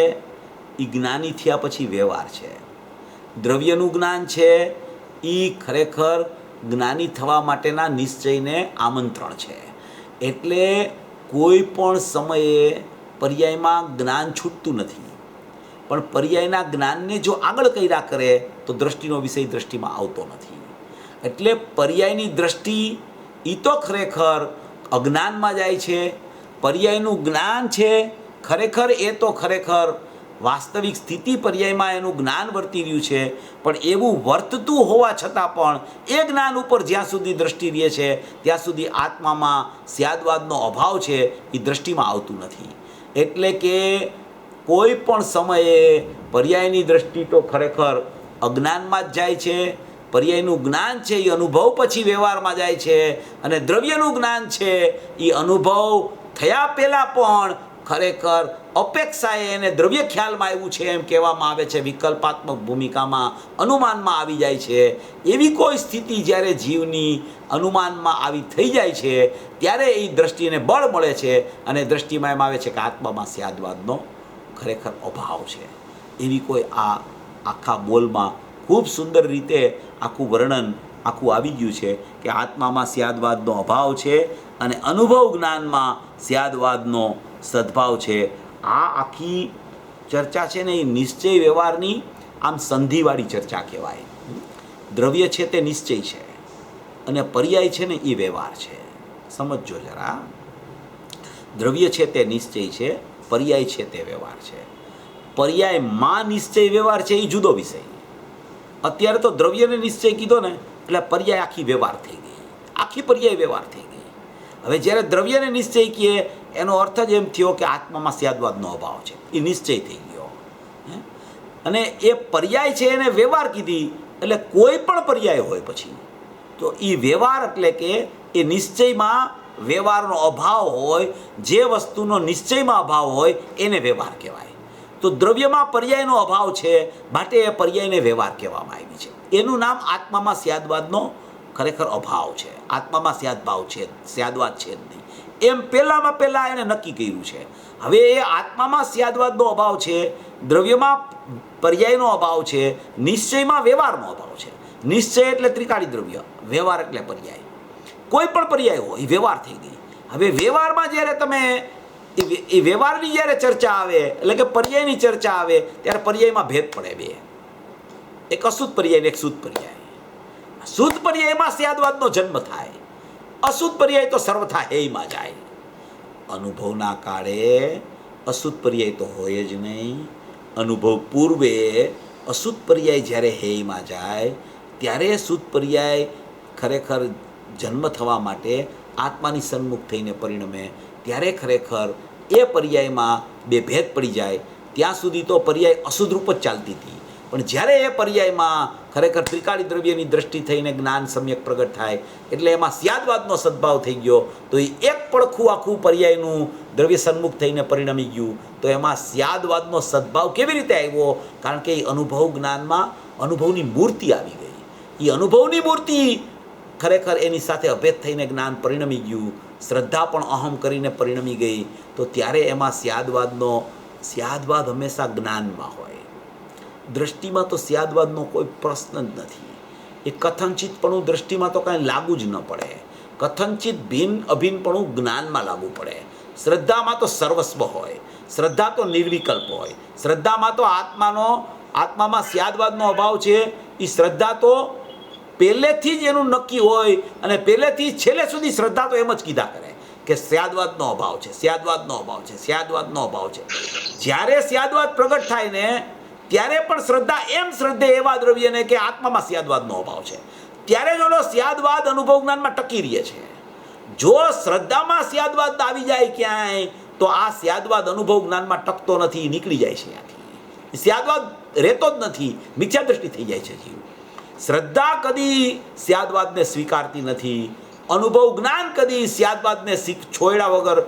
એ જ્ઞાની થયા પછી વ્યવહાર છે. દ્રવ્યનું જ્ઞાન છે એ ખરેખર જ્ઞાની થવા માટેના નિશ્ચયને આમંત્રણ છે. એટલે કોઈ પણ સમયે પર્યાયમાં જ્ઞાન છૂટતું નથી. પણ પર્યાયના જ્ઞાનને જો આગળ કર્યા કરે તો દ્રષ્ટિનો વિષય દ્રષ્ટિમાં આવતો નથી. એટલે પર્યાયની દ્રષ્ટિ એ તો ખરેખર અજ્ઞાનમાં જાય છે. પર્યાયનું જ્ઞાન છે ખરેખર એ તો ખરેખર વાસ્તવિક સ્થિતિ પર્યાયમાં એનું જ્ઞાન વર્તી રહ્યું છે. પણ એવું વર્તતું હોવા છતાં પણ એ જ્ઞાન ઉપર જ્યાં સુધી દ્રષ્ટિ રહે છે ત્યાં સુધી આત્મામાં સ્યાદવાદનો અભાવ છે એ દ્રષ્ટિમાં આવતું નથી. એટલે કે કોઈ પણ સમયે પર્યાયની દ્રષ્ટિ તો ખરેખર અજ્ઞાનમાં જ જાય છે. પર્યાયનું જ્ઞાન છે એ અનુભવ પછી વ્યવહારમાં જાય છે. અને દ્રવ્યનું જ્ઞાન છે એ અનુભવ થયા પહેલાં પણ ખરેખર અપેક્ષાએ એને દ્રવ્ય ખ્યાલમાં આવ્યું છે એમ કહેવામાં આવે છે. વિકલ્પાત્મક ભૂમિકામાં અનુમાનમાં આવી જાય છે. એવી કોઈ સ્થિતિ જ્યારે જીવની અનુમાનમાં આવી થઈ જાય છે ત્યારે એ દ્રષ્ટિને બળ મળે છે. અને દ્રષ્ટિમાં એમ આવે છે કે આત્મામાં સ્યાદવાદનો ખરેખર અભાવ છે. એવી કોઈ આ આખા બોલમાં ખૂબ સુંદર રીતે આખું વર્ણન આખું આવી ગયું છે કે આત્મામાં સ્યાદવાદનો અભાવ છે અને અનુભવ જ્ઞાનમાં સ્યાદવાદનો સદ્ભાવ છે. આ આખી ચર્ચા છે ને એ નિશ્ચય વ્યવહારની આમ સંધિવાળી ચર્ચા કહેવાય. દ્રવ્ય છે તે નિશ્ચય છે અને પર્યાય છે ને એ વ્યવહાર છે. સમજજો જરા. દ્રવ્ય છે તે નિશ્ચય છે, પર્યાય છે તે વ્યવહાર છે. પર્યાયમાં નિશ્ચય વ્યવહાર છે એ જુદો વિષય. અત્યારે તો દ્રવ્યને નિશ્ચય કીધો ને એટલે પર્યાય આખી વ્યવહાર થઈ ગઈ, આખી પર્યાય વ્યવહાર થઈ ગઈ. હવે જ્યારે દ્રવ્યને નિશ્ચય કહીએ એનો અર્થ જ એમ થયો કે આત્મામાં સ્યાદવાદનો અભાવ છે, એ નિશ્ચય થઈ ગયો. અને એ પર્યાય છે એને વ્યવહાર કીધી એટલે કોઈ પણ પર્યાય હોય પછી તો એ વ્યવહાર એટલે કે એ નિશ્ચયમાં વ્યવહારનો અભાવ હોય, જે વસ્તુનો નિશ્ચયમાં અભાવ હોય એને વ્યવહાર કહેવાય. તો દ્રવ્યમાં પર્યાયનો અભાવ છે માટે એ પર્યાયને વ્યવહાર કહેવામાં આવી છે. એનું નામ આત્મામાં સ્યાદવાદનો ખરેખર અભાવ છે, આત્મામાં સ્યાદભાવ છે, સ્યાદવાદ છે જ નહીં, એમ પહેલાં એને નક્કી કર્યું છે. હવે એ આત્મામાં સ્યાદવાદનો અભાવ છે, દ્રવ્યમાં પર્યાયનો અભાવ છે, નિશ્ચયમાં વ્યવહારનો અભાવ છે. નિશ્ચય એટલે ત્રિકાળી દ્રવ્ય, વ્યવહાર એટલે પર્યાય. કોઈ પણ પર્યાય હોય એ વ્યવહાર થઈ ગઈ. હવે વ્યવહારમાં જ્યારે તમે એ વ્યવહારની જ્યારે ચર્ચા આવે, એટલે કે પર્યાયની ચર્ચા આવે, ત્યારે પર્યાયમાં ભેદ પડે બે, એક અશુદ્ધ પર્યાય ને એક શુદ્ધ પર્યાય. શુદ્ધ પર્યાયમાં સ્યાદવાદનો જન્મ થાય, અશુદ્ધ પર્યાય તો સર્વથા હેયમાં જાય. અનુભવના કાળે અશુદ્ધ પર્યાય તો હોય જ નહીં. અનુભવ પૂર્વે અશુદ્ધ પર્યાય જ્યારે હેયમાં જાય ત્યારે શુદ્ધ પર્યાય ખરેખર જન્મ થવા માટે આત્માની સન્મુખ થઈને પરિણમે, ત્યારે ખરેખર એ પર્યાયમાં બે ભેદ પડી જાય. ત્યાં સુધી તો પર્યાય અશુદ્ધ રૂપ જ ચાલતી હતી, પણ જ્યારે એ પર્યાયમાં ખરેખર ત્રિકાળી દ્રવ્યની દ્રષ્ટિ થઈને જ્ઞાન સમ્યક પ્રગટ થાય, એટલે એમાં સ્યાદવાદનો સદ્ભાવ થઈ ગયો, તો એ એક પડખું આખું પર્યાયનું દ્રવ્ય સન્મુખ થઈને પરિણમી ગયું. તો એમાં સ્યાદવાદનો સદ્ભાવ કેવી રીતે આવ્યો? કારણ કે એ અનુભવ જ્ઞાનમાં અનુભવની મૂર્તિ આવી ગઈ. એ અનુભવની મૂર્તિ ખરેખર એની સાથે અભેદ થઈને જ્ઞાન પરિણમી ગયું. શ્રદ્ધા પણ અહમ કરીને પરિણમી ગઈ. તો ત્યારે એમાં સ્યાદવાદ હંમેશા જ્ઞાનમાં હોય. દ્રષ્ટિમાં તો સ્યાદવાદનો કોઈ પ્રશ્ન જ નથી. એ કથનચિતપણું દ્રષ્ટિમાં તો કાંઈ લાગુ જ ન પડે. કથનચિત ભિન્ન અભિન્નપણું જ્ઞાનમાં લાગુ પડે. શ્રદ્ધામાં તો સર્વસ્વ હોય, શ્રદ્ધા તો નિર્વિકલ્પ હોય. શ્રદ્ધામાં તો આત્મામાં સ્યાદવાદનો અભાવ છે. એ શ્રદ્ધા તો પહેલેથી જ એનું નક્કી હોય, અને પહેલેથી છેલ્લે સુધી શ્રદ્ધા તો એમ જ કીધા કરે કે સ્યાદવાદનો અભાવ છે, સ્યાદવાદનો અભાવ છે, સ્યાદવાદનો અભાવ છે. જ્યારે સ્યાદવાદ પ્રગટ થાય ને ત્યારે પણ શ્રદ્ધા એમ શ્રદ્ધે એવા દ્રવ્યને કે આત્મામાં સ્યાદવાદનો અભાવ છે, ત્યારે જ ઓલો સ્યાદવાદ અનુભવ જ્ઞાનમાં ટકી રહે છે. જો શ્રદ્ધામાં સ્યાદવાદ આવી જાય ક્યાંય, તો આ સ્યાદવાદ અનુભવ જ્ઞાનમાં ટકતો નથી, નીકળી જાય છે ત્યાંથી. સ્યાદવાદ રહેતો જ નથી, મિથ્યા દ્રષ્ટિ થઈ જાય છે જીવ. શ્રદ્ધા કદી સ્યાદવાદને સ્વીકારતી નથી. અનુભવ જ્ઞાન કદી સ્યાદવાદને છોડ્યા વગર,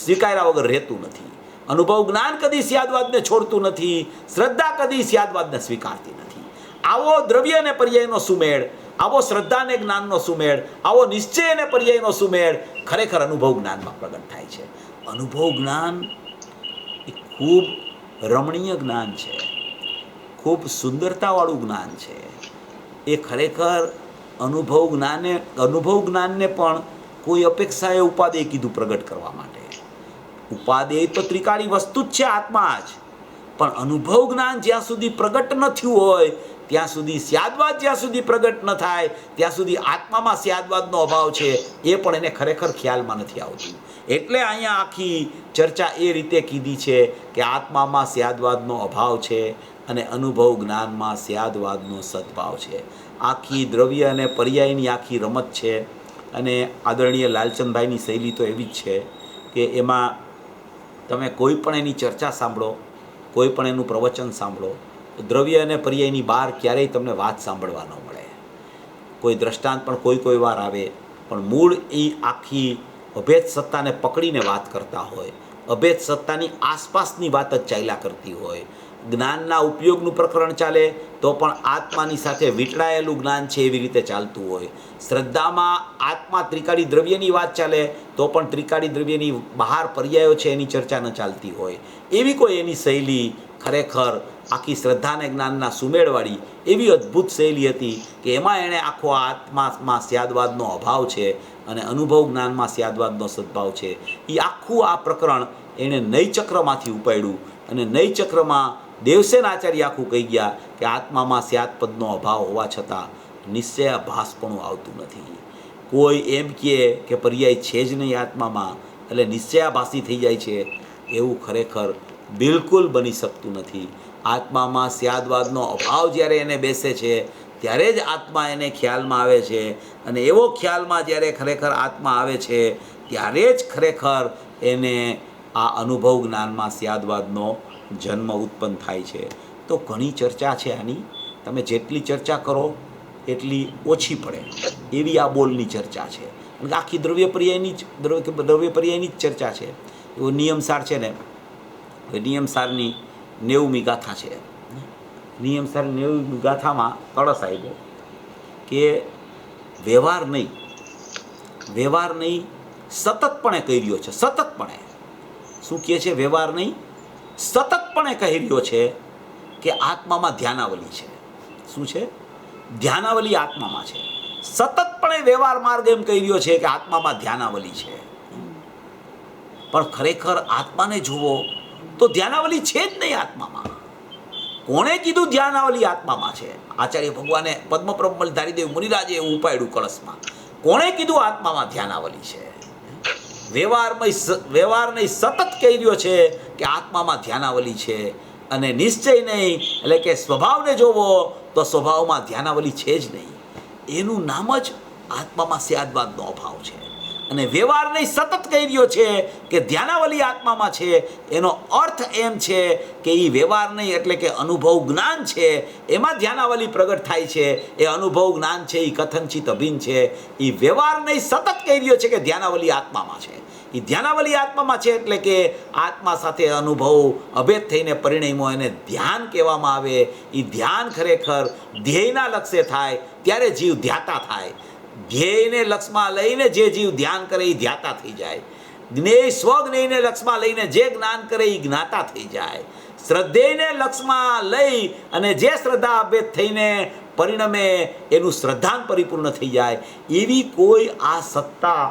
સ્વીકાર્યા વગર રહેતું નથી. અનુભવ જ્ઞાન કદી સ્યાદવાદને છોડતું નથી. શ્રદ્ધા કદી સ્યાદવાદને સ્વીકારતી નથી. આવો દ્રવ્ય અને પર્યાયનો સુમેળ, આવો શ્રદ્ધા અને જ્ઞાનનો સુમેળ, આવો નિશ્ચય અને પર્યાયનો સુમેળ ખરેખર અનુભવ જ્ઞાનમાં પ્રગટ થાય છે. અનુભવ જ્ઞાન એ ખૂબ રમણીય જ્ઞાન છે, ખૂબ સુંદરતાવાળું જ્ઞાન છે. એ ખરેખર અનુભવ જ્ઞાનને પણ કોઈ અપેક્ષાએ ઉપાદેય કીધું પ્રગટ કરવા માટે. ઉપાદેય તો ત્રિકાળી વસ્તુ જ છે, આત્મા જ. પણ અનુભવ જ્ઞાન જ્યાં સુધી પ્રગટ ન થયું હોય, ત્યાં સુધી સ્યાદવાદ જ્યાં સુધી પ્રગટ ન થાય, ત્યાં સુધી આત્મામાં સ્યાદવાદનો અભાવ છે એ પણ એને ખરેખર ખ્યાલમાં નથી આવતું. એટલે અહીંયા આખી ચર્ચા એ રીતે કીધી છે કે આત્મામાં સ્યાદવાદનો અભાવ છે અને અનુભવ જ્ઞાનમાં સ્યાદવાદનો સદ્ભાવ છે. આખી દ્રવ્ય અને પર્યાયની આખી રમત છે. અને આદરણીય લાલચંદભાઈની શૈલી તો એવી જ છે કે એમાં તમે કોઈ પણ એની ચર્ચા સાંભળો, કોઈ પણ એનું પ્રવચન સાંભળો, દ્રવ્ય અને પર્યાયની બહાર ક્યારેય તમને વાત સાંભળવા ન મળે. કોઈ દ્રષ્ટાંત પણ કોઈ વાર આવે, પણ મૂળ એ આખી અભેદ સત્તાને પકડીને વાત કરતા હોય, અભેદ સત્તાની આસપાસની વાત જ ચાલ્યા કરતી હોય. જ્ઞાનના ઉપયોગનું પ્રકરણ ચાલે તો પણ આત્માની સાથે વીંટળાયેલું જ્ઞાન છે એવી રીતે ચાલતું હોય. શ્રદ્ધામાં આત્મા ત્રિકાળી દ્રવ્યની વાત ચાલે તો પણ ત્રિકાળી દ્રવ્યની બહાર પર્યાયો છે એની ચર્ચા ન ચાલતી હોય. એવી કોઈ એની શૈલી ખરેખર આખી શ્રદ્ધા અને જ્ઞાનના સુમેળવાળી એવી અદ્ભુત શૈલી હતી કે એમાં એણે આખો આત્મામાં સ્યાદવાદનો અભાવ છે અને અનુભવ જ્ઞાનમાં સ્યાદવાદનો સદ્ભાવ છે. એ આખું આ પ્રકરણ એણે નયચક્રમાંથી ઉપાડ્યું. અને નયચક્રમાં દેવસેન આચાર્ય આખું કહી ગયા કે આત્મામાં સ્યાદપદનો અભાવ હોવા છતાં નિશ્ચયાભાસપણું આવતું નથી. કોઈ એમ કહે કે પર્યાય છે જ નહીં આત્મામાં એટલે નિશ્ચયાભાસી થઈ જાય છે, એવું ખરેખર બિલકુલ બની શકતું નથી. આત્મામાં સ્યાદવાદનો અભાવ જ્યારે એને બેસે છે ત્યારે જ આત્મા એને ખ્યાલમાં આવે છે. અને એવો ખ્યાલમાં જ્યારે ખરેખર આત્મા આવે છે ત્યારે જ ખરેખર એને આ અનુભવ જ્ઞાનમાં સ્યાદવાદનો જન્મ ઉત્પન્ન થાય છે. તો ઘણી ચર્ચા છે આની, તમે જેટલી ચર્ચા કરો એટલી ઓછી પડે એવી આ બોલની ચર્ચા છે. આખી દ્રવ્ય પર્યાયની જ ચર્ચા છે. એવો નિયમસાર છે ને, નિયમસારની 90મી ગાથા છે. નિયમસાર 90મી ગાથામાં કળશ આવ્યો કે વ્યવહાર નહીં સતતપણે કહી રહ્યો છે. સતતપણે શું કહે છે? વ્યવહાર નહીં સતતપણે કહી રહ્યો છે કે આત્મામાં ધ્યાનાવલી છે. શું છે? ધ્યાનાવલી આત્મામાં છે. સતતપણે વ્યવહાર માર્ગ એમ કહી રહ્યો છે કે આત્મામાં ધ્યાનાવલી છે. પણ ખરેખર આત્માને જુઓ તો ધ્યાનાવલી છે જ નહીં આત્મામાં. કોણે કીધું ધ્યાનાવલી આત્મામાં છે? આચાર્ય ભગવાને પદ્મપ્રબલ ધારીદેવ મુનિરાજે એવું ઉપાડ્યું કળશમાં. કોણે કીધું આત્મામાં ધ્યાનાવલી છે? વ્યવહાર નહીં સતત કહી રહ્યો છે કે આત્મામાં ધ્યાનાવલી છે. અને નિશ્ચય નહીં એટલે કે સ્વભાવને જોવો તો સ્વભાવમાં ધ્યાનાવલી છે જ નહીં. એનું નામ જ આત્મામાં સ્યાદવાદનો અભાવ છે. અને વ્યવહાર નહીં સતત કહી રહ્યો છે કે ધ્યાનાવલી આત્મામાં છે. એનો અર્થ એમ છે કે એ વ્યવહાર નહીં એટલે કે અનુભવ જ્ઞાન છે, એમાં ધ્યાનાવલી પ્રગટ થાય છે. એ અનુભવ જ્ઞાન છે એ કથનચિત અભિન્ન છે. એ વ્યવહાર નહીં સતત કહી રહ્યો છે કે ધ્યાનાવલી આત્મામાં છે. એ ધ્યાનાવલી આત્મામાં છે એટલે કે આત્મા સાથે અનુભવ અભેદ થઈને પરિણમ્યો, એને ધ્યાન કહેવામાં આવે. એ ધ્યાન ખરેખર ધ્યેયના લક્ષ્ય થાય ત્યારે જીવ ધ્યાતા થાય. ધ્યેયને લક્ષમાં લઈને જે જીવ ધ્યાન કરે એ ધ્યાતા થઈ જાય. જ્ઞેય સ્વજ્ઞેયને લક્ષમાં લઈને જે જ્ઞાન કરે એ જ્ઞાતા થઈ જાય. શ્રદ્ધેયને લક્ષમાં લઈ અને જે શ્રદ્ધા અભેદ થઈને પરિણમે એનું શ્રદ્ધાન પરિપૂર્ણ થઈ જાય. એવી કોઈ આ સત્તા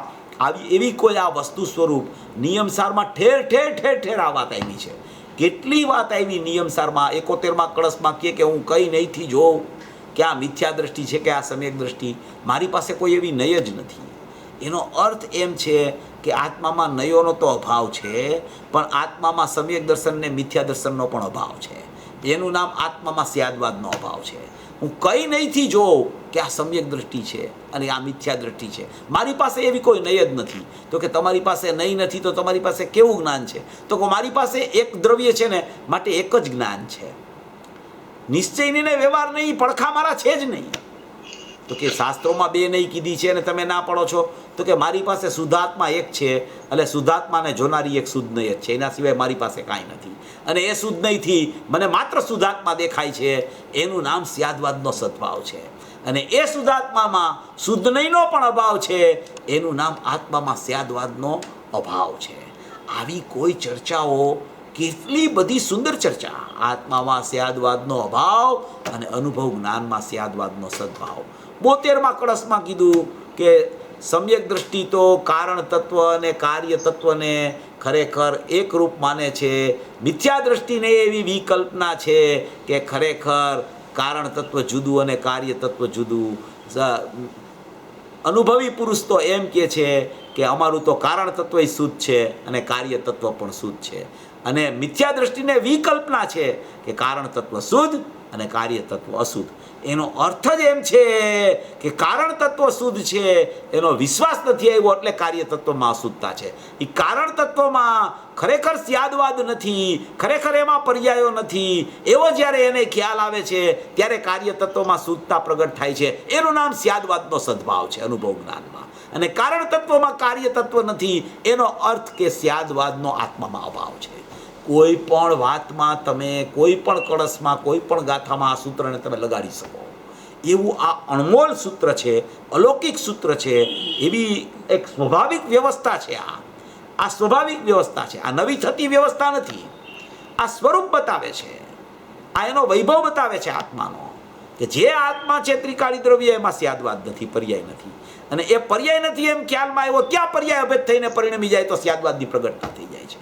એવી કોઈ આ વસ્તુ સ્વરૂપ નિયમસારમાં ઠેર ઠેર આ વાત આવી છે. કેટલી વાત આવી નિયમસારમાં. 71માં કળશમાં કે હું કંઈ નહીંથી જોઉં કે આ મિથ્યા દ્રષ્ટિ છે કે આ સમ્યક દ્રષ્ટિ. મારી પાસે કોઈ એવી નય જ નથી. એનો અર્થ એમ છે કે આત્મામાં નયોનો તો અભાવ છે, પણ આત્મામાં સમ્યક દર્શન ને મિથ્યા દર્શનનો પણ અભાવ છે. એનું નામ આત્મામાં સ્યાદવાદનો અભાવ છે. હું કંઈ નહીંથી જોઉં કે આ સમ્યક દ્રષ્ટિ છે અને આ મિથ્યા દ્રષ્ટિ છે. મારી પાસે એવી કોઈ નય જ નથી. તો કે તમારી પાસે નય નથી તો તમારી પાસે કેવું જ્ઞાન છે? તો કે મારી પાસે એક દ્રવ્ય છે ને માટે એક જ જ્ઞાન છે. નિશ્ચયની ને વ્યવહાર નહીં, પડખા મારા છે જ નહીં. તો કે શાસ્ત્રોમાં બે નહીં કીધી છે અને તમે ના પડો છો. તો કે મારી પાસે શુદ્ધાત્મા એક છે એટલે શુદ્ધાત્માને જોનારી એક શુદ્ધ નહીં જ છે. એના સિવાય મારી પાસે કાંઈ નથી. અને એ શુદ્ધ નહીંથી મને માત્ર શુદ્ધાત્મા દેખાય છે. એનું નામ સ્યાદવાદનો સદભાવ છે. અને એ શુદ્ધાત્મામાં શુદ્ધ નહીંનો પણ અભાવ છે. એનું નામ આત્મામાં સ્યાદવાદનો અભાવ છે. આવી કોઈ ચર્ચાઓ, કેટલી બધી સુંદર ચર્ચા. આત્મામાં સ્યાદવાદનો અભાવ અને અનુભવ જ્ઞાનમાં સ્યાદવાદનો સદભાવ. 72માં કળશમાં કીધું કે સમ્યક દ્રષ્ટિ તો કારણ તત્વ અને કાર્ય તત્વને ખરેખર એક રૂપ માને છે. મિથ્યા દ્રષ્ટિને એવી વિકલ્પના છે કે ખરેખર કારણ તત્વ જુદું અને કાર્ય તત્વ જુદું. અનુભવી પુરુષ તો એમ કહે છે કે અમારું તો કારણ તત્વ શુદ્ધ છે અને કાર્ય તત્વ પણ શુદ્ધ છે. અને મિથ્યા દ્રષ્ટિને વિકલ્પના છે કે કારણ તત્વ શુદ્ધ અને કાર્ય તત્વ અશુદ્ધ. એનો અર્થ જ એમ છે કે કારણ તત્વ શુદ્ધ છે એનો વિશ્વાસ નથી આવ્યો એટલે કાર્ય તત્વમાં અશુદ્ધતા છે. એ કારણ તત્વમાં ખરેખર સ્યાદવાદ નથી, ખરેખર એમાં પર્યાયો નથી. એવો જ્યારે એને ખ્યાલ આવે છે ત્યારે કાર્ય તત્વમાં શુદ્ધતા પ્રગટ થાય છે. એનું નામ સ્યાદવાદનો સદભાવ છે અનુભવ જ્ઞાનમાં. અને કારણ તત્વમાં કાર્ય તત્વ નથી એનો અર્થ કે સ્યાદવાદનો આત્મામાં અભાવ છે. કોઈ પણ વાતમાં તમે કોઈ પણ કળશમાં કોઈ પણ ગાથામાં આ સૂત્રને તમે લગાડી શકો એવું આ અણમોલ સૂત્ર છે, અલૌકિક સૂત્ર છે. એવી એક સ્વાભાવિક વ્યવસ્થા છે. આ સ્વાભાવિક વ્યવસ્થા છે. આ નવી થતી વ્યવસ્થા નથી. આ સ્વરૂપ બતાવે છે. આ એનો વૈભવ બતાવે છે આત્માનો, કે જે આત્મા છે ત્રિકાળી દ્રવ્ય એમાં સ્યાદવાદ નથી, પર્યાય નથી. અને એ પર્યાય નથી એમ ખ્યાલમાં આવ્યો ત્યાં પર્યાય અભેદ થઈને પરિણમી જાય તો સ્યાદવાદની પ્રગટતા થઈ જાય છે.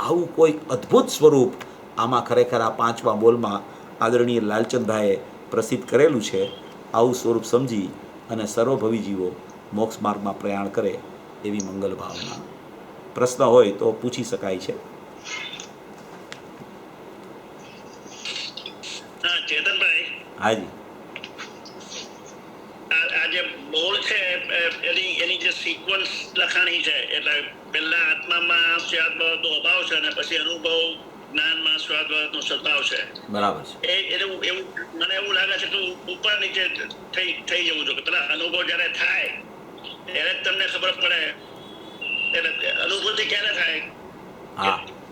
આવું કોઈ અદ્ભુત સ્વરૂપ આમાં ખરેખર આ 5મા બોલમાં આદરણીય લાલચંદભાઈએ પ્રસિદ્ધ કરેલું છે. આવું સ્વરૂપ સમજી અને સર્વભવી જીવો મોક્ષ માર્ગમાં પ્રયાણ કરે એવી મંગલ ભાવના. પ્રશ્ન હોય તો પૂછી શકાય છે. ચેતનભાઈ, હાજી. આ જે બોલ છે એની જે સિક્વન્સ લખાણી છે એટલે પહેલા આત્મામાં સ્વાદભાવનો અભાવ છે અને પછી અનુભવ જ્ઞાનમાં સ્વાદભાવનો સદભાવ છે. બરાબર છે. એવું મને એવું લાગે છે કે ઉપર નીચે થઈ જવું જોઈએ. પેલા અનુભવ જ્યારે થાય ત્યારે જ તમને ખબર પડે. એટલે અનુભૂતિ ક્યારે થાય?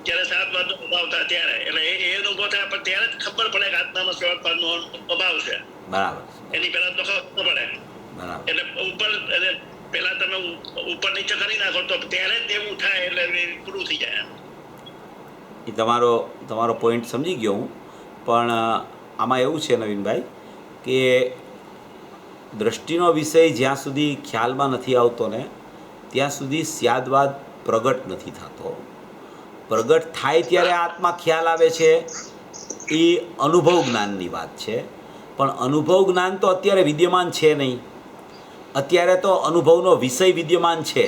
જ્યારે સ્વાદભાવનો અભાવ થાય ત્યારે. એટલે એ અનુભવ થાય પણ ત્યારે જ ખબર પડે કે આત્મામાં સ્વાદભાવનો અભાવ છે. બરાબર. એની પહેલા તો ખબર પડે. બરાબર. એટલે ઉપર એટલે પેલા તમે ઉપર નીચે કરી નાખો તો ત્યારે જ એવું થાય એટલે એ પૂરું થઈ જાય. એ તમારો પોઈન્ટ સમજી ગયો હું, પણ આમાં એવું છે નવીનભાઈ કે દ્રષ્ટિનો વિષય જ્યાં સુધી ખ્યાલમાં નથી આવતો ને ત્યાં સુધી સ્યાદવાદ પ્રગટ નથી થતો. પ્રગટ થાય ત્યારે આત્મા ખ્યાલ આવે છે, એ અનુભવ જ્ઞાનની વાત છે. પણ અનુભવ જ્ઞાન તો અત્યારે વિદ્યમાન છે નહીં. અત્યારે તો અનુભવનો વિષય વિદ્યમાન છે,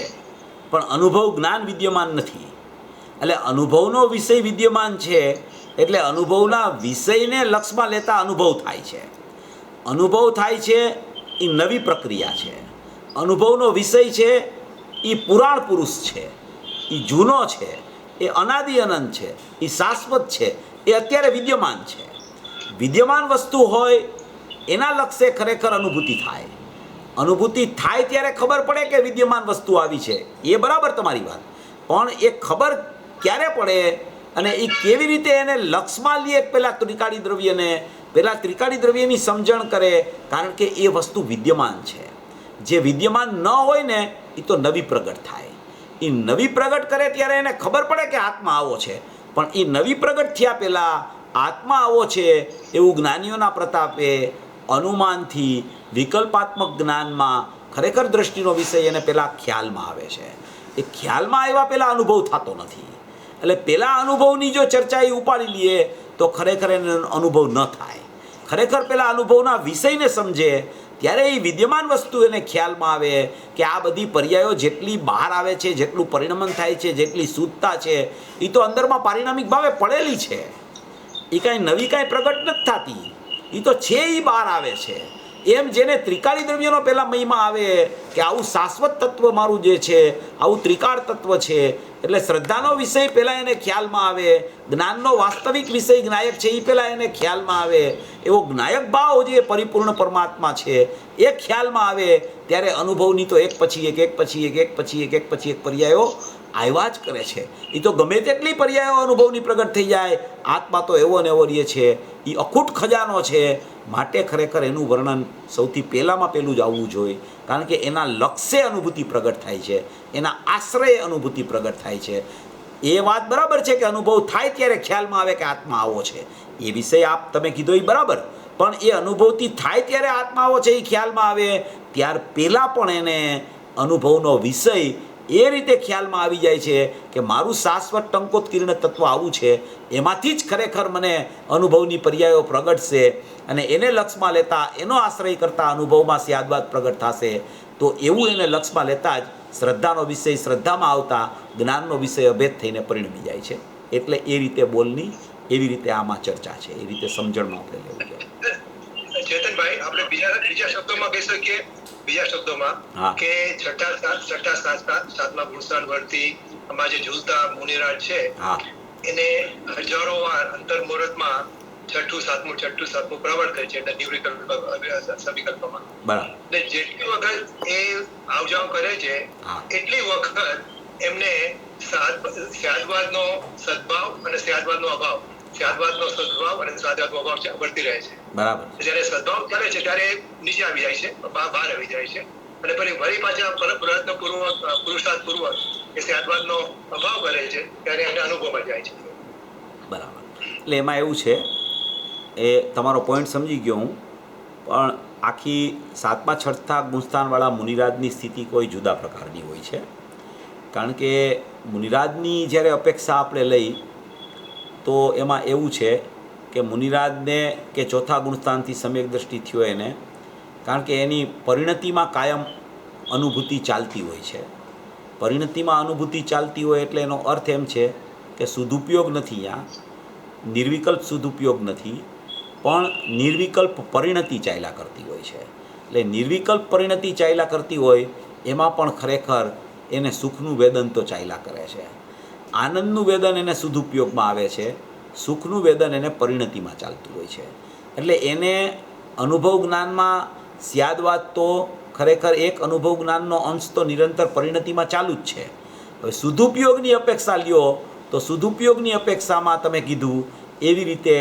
પણ અનુભવ જ્ઞાન વિદ્યમાન નથી. એટલે અનુભવનો વિષય વિદ્યમાન છે એટલે અનુભવના વિષયને લક્ષમાં લેતા અનુભવ થાય છે. અનુભવ થાય છે એ નવી પ્રક્રિયા છે. અનુભવનો વિષય છે એ પુરાણ પુરુષ છે, એ જૂનો છે, એ અનાદિ અનંત છે, એ શાશ્વત છે, એ અત્યારે વિદ્યમાન છે. વિદ્યમાન વસ્તુ હોય એના લક્ષે ખરેખર અનુભૂતિ થાય. અનુભૂતિ થાય ત્યારે ખબર પડે કે વિદ્યમાન વસ્તુ આવી છે, એ બરાબર તમારી વાત. પણ એ ખબર ક્યારે પડે અને એ કેવી રીતે એને લક્ષમાં લે, પેલા ત્રિકાળી દ્રવ્યને, પેલા ત્રિકાળી દ્રવ્યની સમજણ કરે, કારણ કે એ વસ્તુ વિદ્યમાન છે. જે વિદ્યમાન ન હોય ને એ તો નવી પ્રગટ થાય. એ નવી પ્રગટ કરે ત્યારે એને ખબર પડે કે આત્મા આવો છે, પણ એ નવી પ્રગટ થયા પહેલાં આત્મા આવો છે એવું જ્ઞાનીઓના પ્રતાપે અનુમાનથી વિકલ્પાત્મક જ્ઞાનમાં ખરેખર દ્રષ્ટિનો વિષય એને પહેલાં ખ્યાલમાં આવે છે. એ ખ્યાલમાં આવ્યા પહેલાં અનુભવ થતો નથી. એટલે પહેલાં અનુભવની જો ચર્ચા એ ઉપાડી લઈએ તો ખરેખર એને અનુભવ ન થાય. ખરેખર પહેલાં અનુભવના વિષયને સમજે ત્યારે એ વિદ્યમાન વસ્તુ એને ખ્યાલમાં આવે કે આ બધી પર્યાયો જેટલી બહાર આવે છે, જેટલું પરિણમન થાય છે, જેટલી શુદ્ધતા છે, એ તો અંદરમાં પારિણામિક ભાવે પડેલી છે. એ કાંઈ નવી કાંઈ પ્રગટ નથી થતી, એ તો છે એ બહાર આવે છે. એમ જેને ત્રિકાળી દ્રવ્યનો પહેલાં મહિમા આવે કે આવું શાશ્વત તત્વ મારું જે છે, આવું ત્રિકાળ તત્વ છે, એટલે શ્રદ્ધાનો વિષય પહેલાં એને ખ્યાલમાં આવે, જ્ઞાનનો વાસ્તવિક વિષય જ્ઞાયક છે એ પહેલાં એને ખ્યાલમાં આવે, એવો જ્ઞાયક ભાવ જે પરિપૂર્ણ પરમાત્મા છે એ ખ્યાલમાં આવે ત્યારે અનુભવની તો એક પછી એક, એક પછી એક, એક પછી એક, એક પછી એક પર્યાયો આવ્યા જ કરે છે. એ તો ગમે તેટલી પર્યાયો અનુભવની પ્રગટ થઈ જાય, આત્મા તો એવો ને એવો રહે છે. એ અખૂટ ખજાનો છે. માટે ખરેખર એનું વર્ણન સૌથી પહેલાંમાં પહેલું જ આવવું જોઈએ, કારણ કે એના લક્ષ્ય અનુભૂતિ પ્રગટ થાય છે, એના આશ્રય અનુભૂતિ પ્રગટ થાય છે. એ વાત બરાબર છે કે અનુભવ થાય ત્યારે ખ્યાલમાં આવે કે આત્મા આવો છે, એ વિષય આપ તમે કીધો એ બરાબર. પણ એ અનુભવથી થાય ત્યારે આત્મા આવો છે એ ખ્યાલમાં આવે ત્યાર પહેલાં પણ એને અનુભવનો વિષય એ રીતે ખ્યાલમાં આવી જાય છે કે મારું શાશ્વત ટંકોત્કીર્ણ તત્વ આવું છે, એમાંથી જ ખરેખર મને અનુભવની પર્યાયો પ્રગટશે અને એને લક્ષમાં લેતા, એનો આશ્રય કરતા અનુભવમાં સ્યાદવાદ પ્રગટ થશે. તો એવું એને લક્ષમાં લેતા જ શ્રદ્ધાનો વિષય શ્રદ્ધામાં આવતા જ્ઞાનનો વિષય અભેદ થઈને પરિણમી જાય છે. એટલે એ રીતે બોલની, એવી રીતે આમાં ચર્ચા છે, એ રીતે સમજણમાં આપણે લેવું જોઈએ. ચેતનભાઈ, આપણે બીજા શબ્દોમાં કહી શકીએ, બીજા શબ્દોમાં કે છઠ્ઠા સાતમા ગુણસ્થાન વર્તી આમાં જે ઝૂલતા મુનિરાજ છે એને હજારો વાર અંતર્મુહૂર્તમાં છઠ્ઠું સાતમું પ્રવર્તે છે, એટલે નિવૃત્ત સવિકલ્પમાં. બરાબર. જેટલી વખત એ આવજાવ કરે છે એટલી વખત એમને સ્યાદવાદનો સદભાવ અને સ્યાદવાદનો અભાવ, સ્યાદવાદનો સદભાવ અને સ્યાદવાદનો અભાવ વર્તી રહે છે. બરાબર. જ્યારે સદભાવ કરે છે ત્યારે નીચે આવી જાય છે, બહાર આવી જાય છે, અને ફરી પાછા પ્રયત્નપૂર્વક પુરુષાર્થપૂર્વક એ સ્યાદવાદનો અભાવ કરે છે ત્યારે એને અનુભવમાં જાય છે. બરાબર. એટલે એમાં એવું છે, એ તમારો પોઈન્ટ સમજી ગયો હું, પણ આખી સાતમા છઠ્ઠા ગુણસ્થાનવાળા મુનિરાજની સ્થિતિ કોઈ જુદા પ્રકારની હોય છે. કારણ કે મુનિરાજની જ્યારે અપેક્ષા આપણે લઈ તો એમાં એવું છે કે મુનિરાજને કે ચોથા ગુણસ્થાનથી સમ્યક દ્રષ્ટિ થયો એને, કારણ કે એની પરિણતિમાં કાયમ અનુભૂતિ ચાલતી હોય છે. પરિણતિમાં અનુભૂતિ ચાલતી હોય એટલે એનો અર્થ એમ છે કે સદુપયોગ નથી, ત્યાં નિર્વિકલ્પ સદુપયોગ નથી, પણ નિર્વિકલ્પ પરિણતિ ચાલ્યા કરતી હોય છે. એટલે નિર્વિકલ્પ પરિણતિ ચાલ્યા કરતી હોય એમાં પણ ખરેખર એને સુખનું વેદન તો ચાલ્યા કરે છે. આનંદનું વેદન એને સદુપયોગમાં આવે છે, સુખનું વેદન એને પરિણતિમાં ચાલતું હોય છે. એટલે એને અનુભવ જ્ઞાનમાં સ્યાદવાદ તો ખરેખર એક અનુભવ જ્ઞાનનો અંશ તો નિરંતર પરિણતિમાં ચાલુ જ છે. હવે સદુપયોગની અપેક્ષા લ્યો તો સદુપયોગની અપેક્ષામાં તમે કીધું એવી રીતે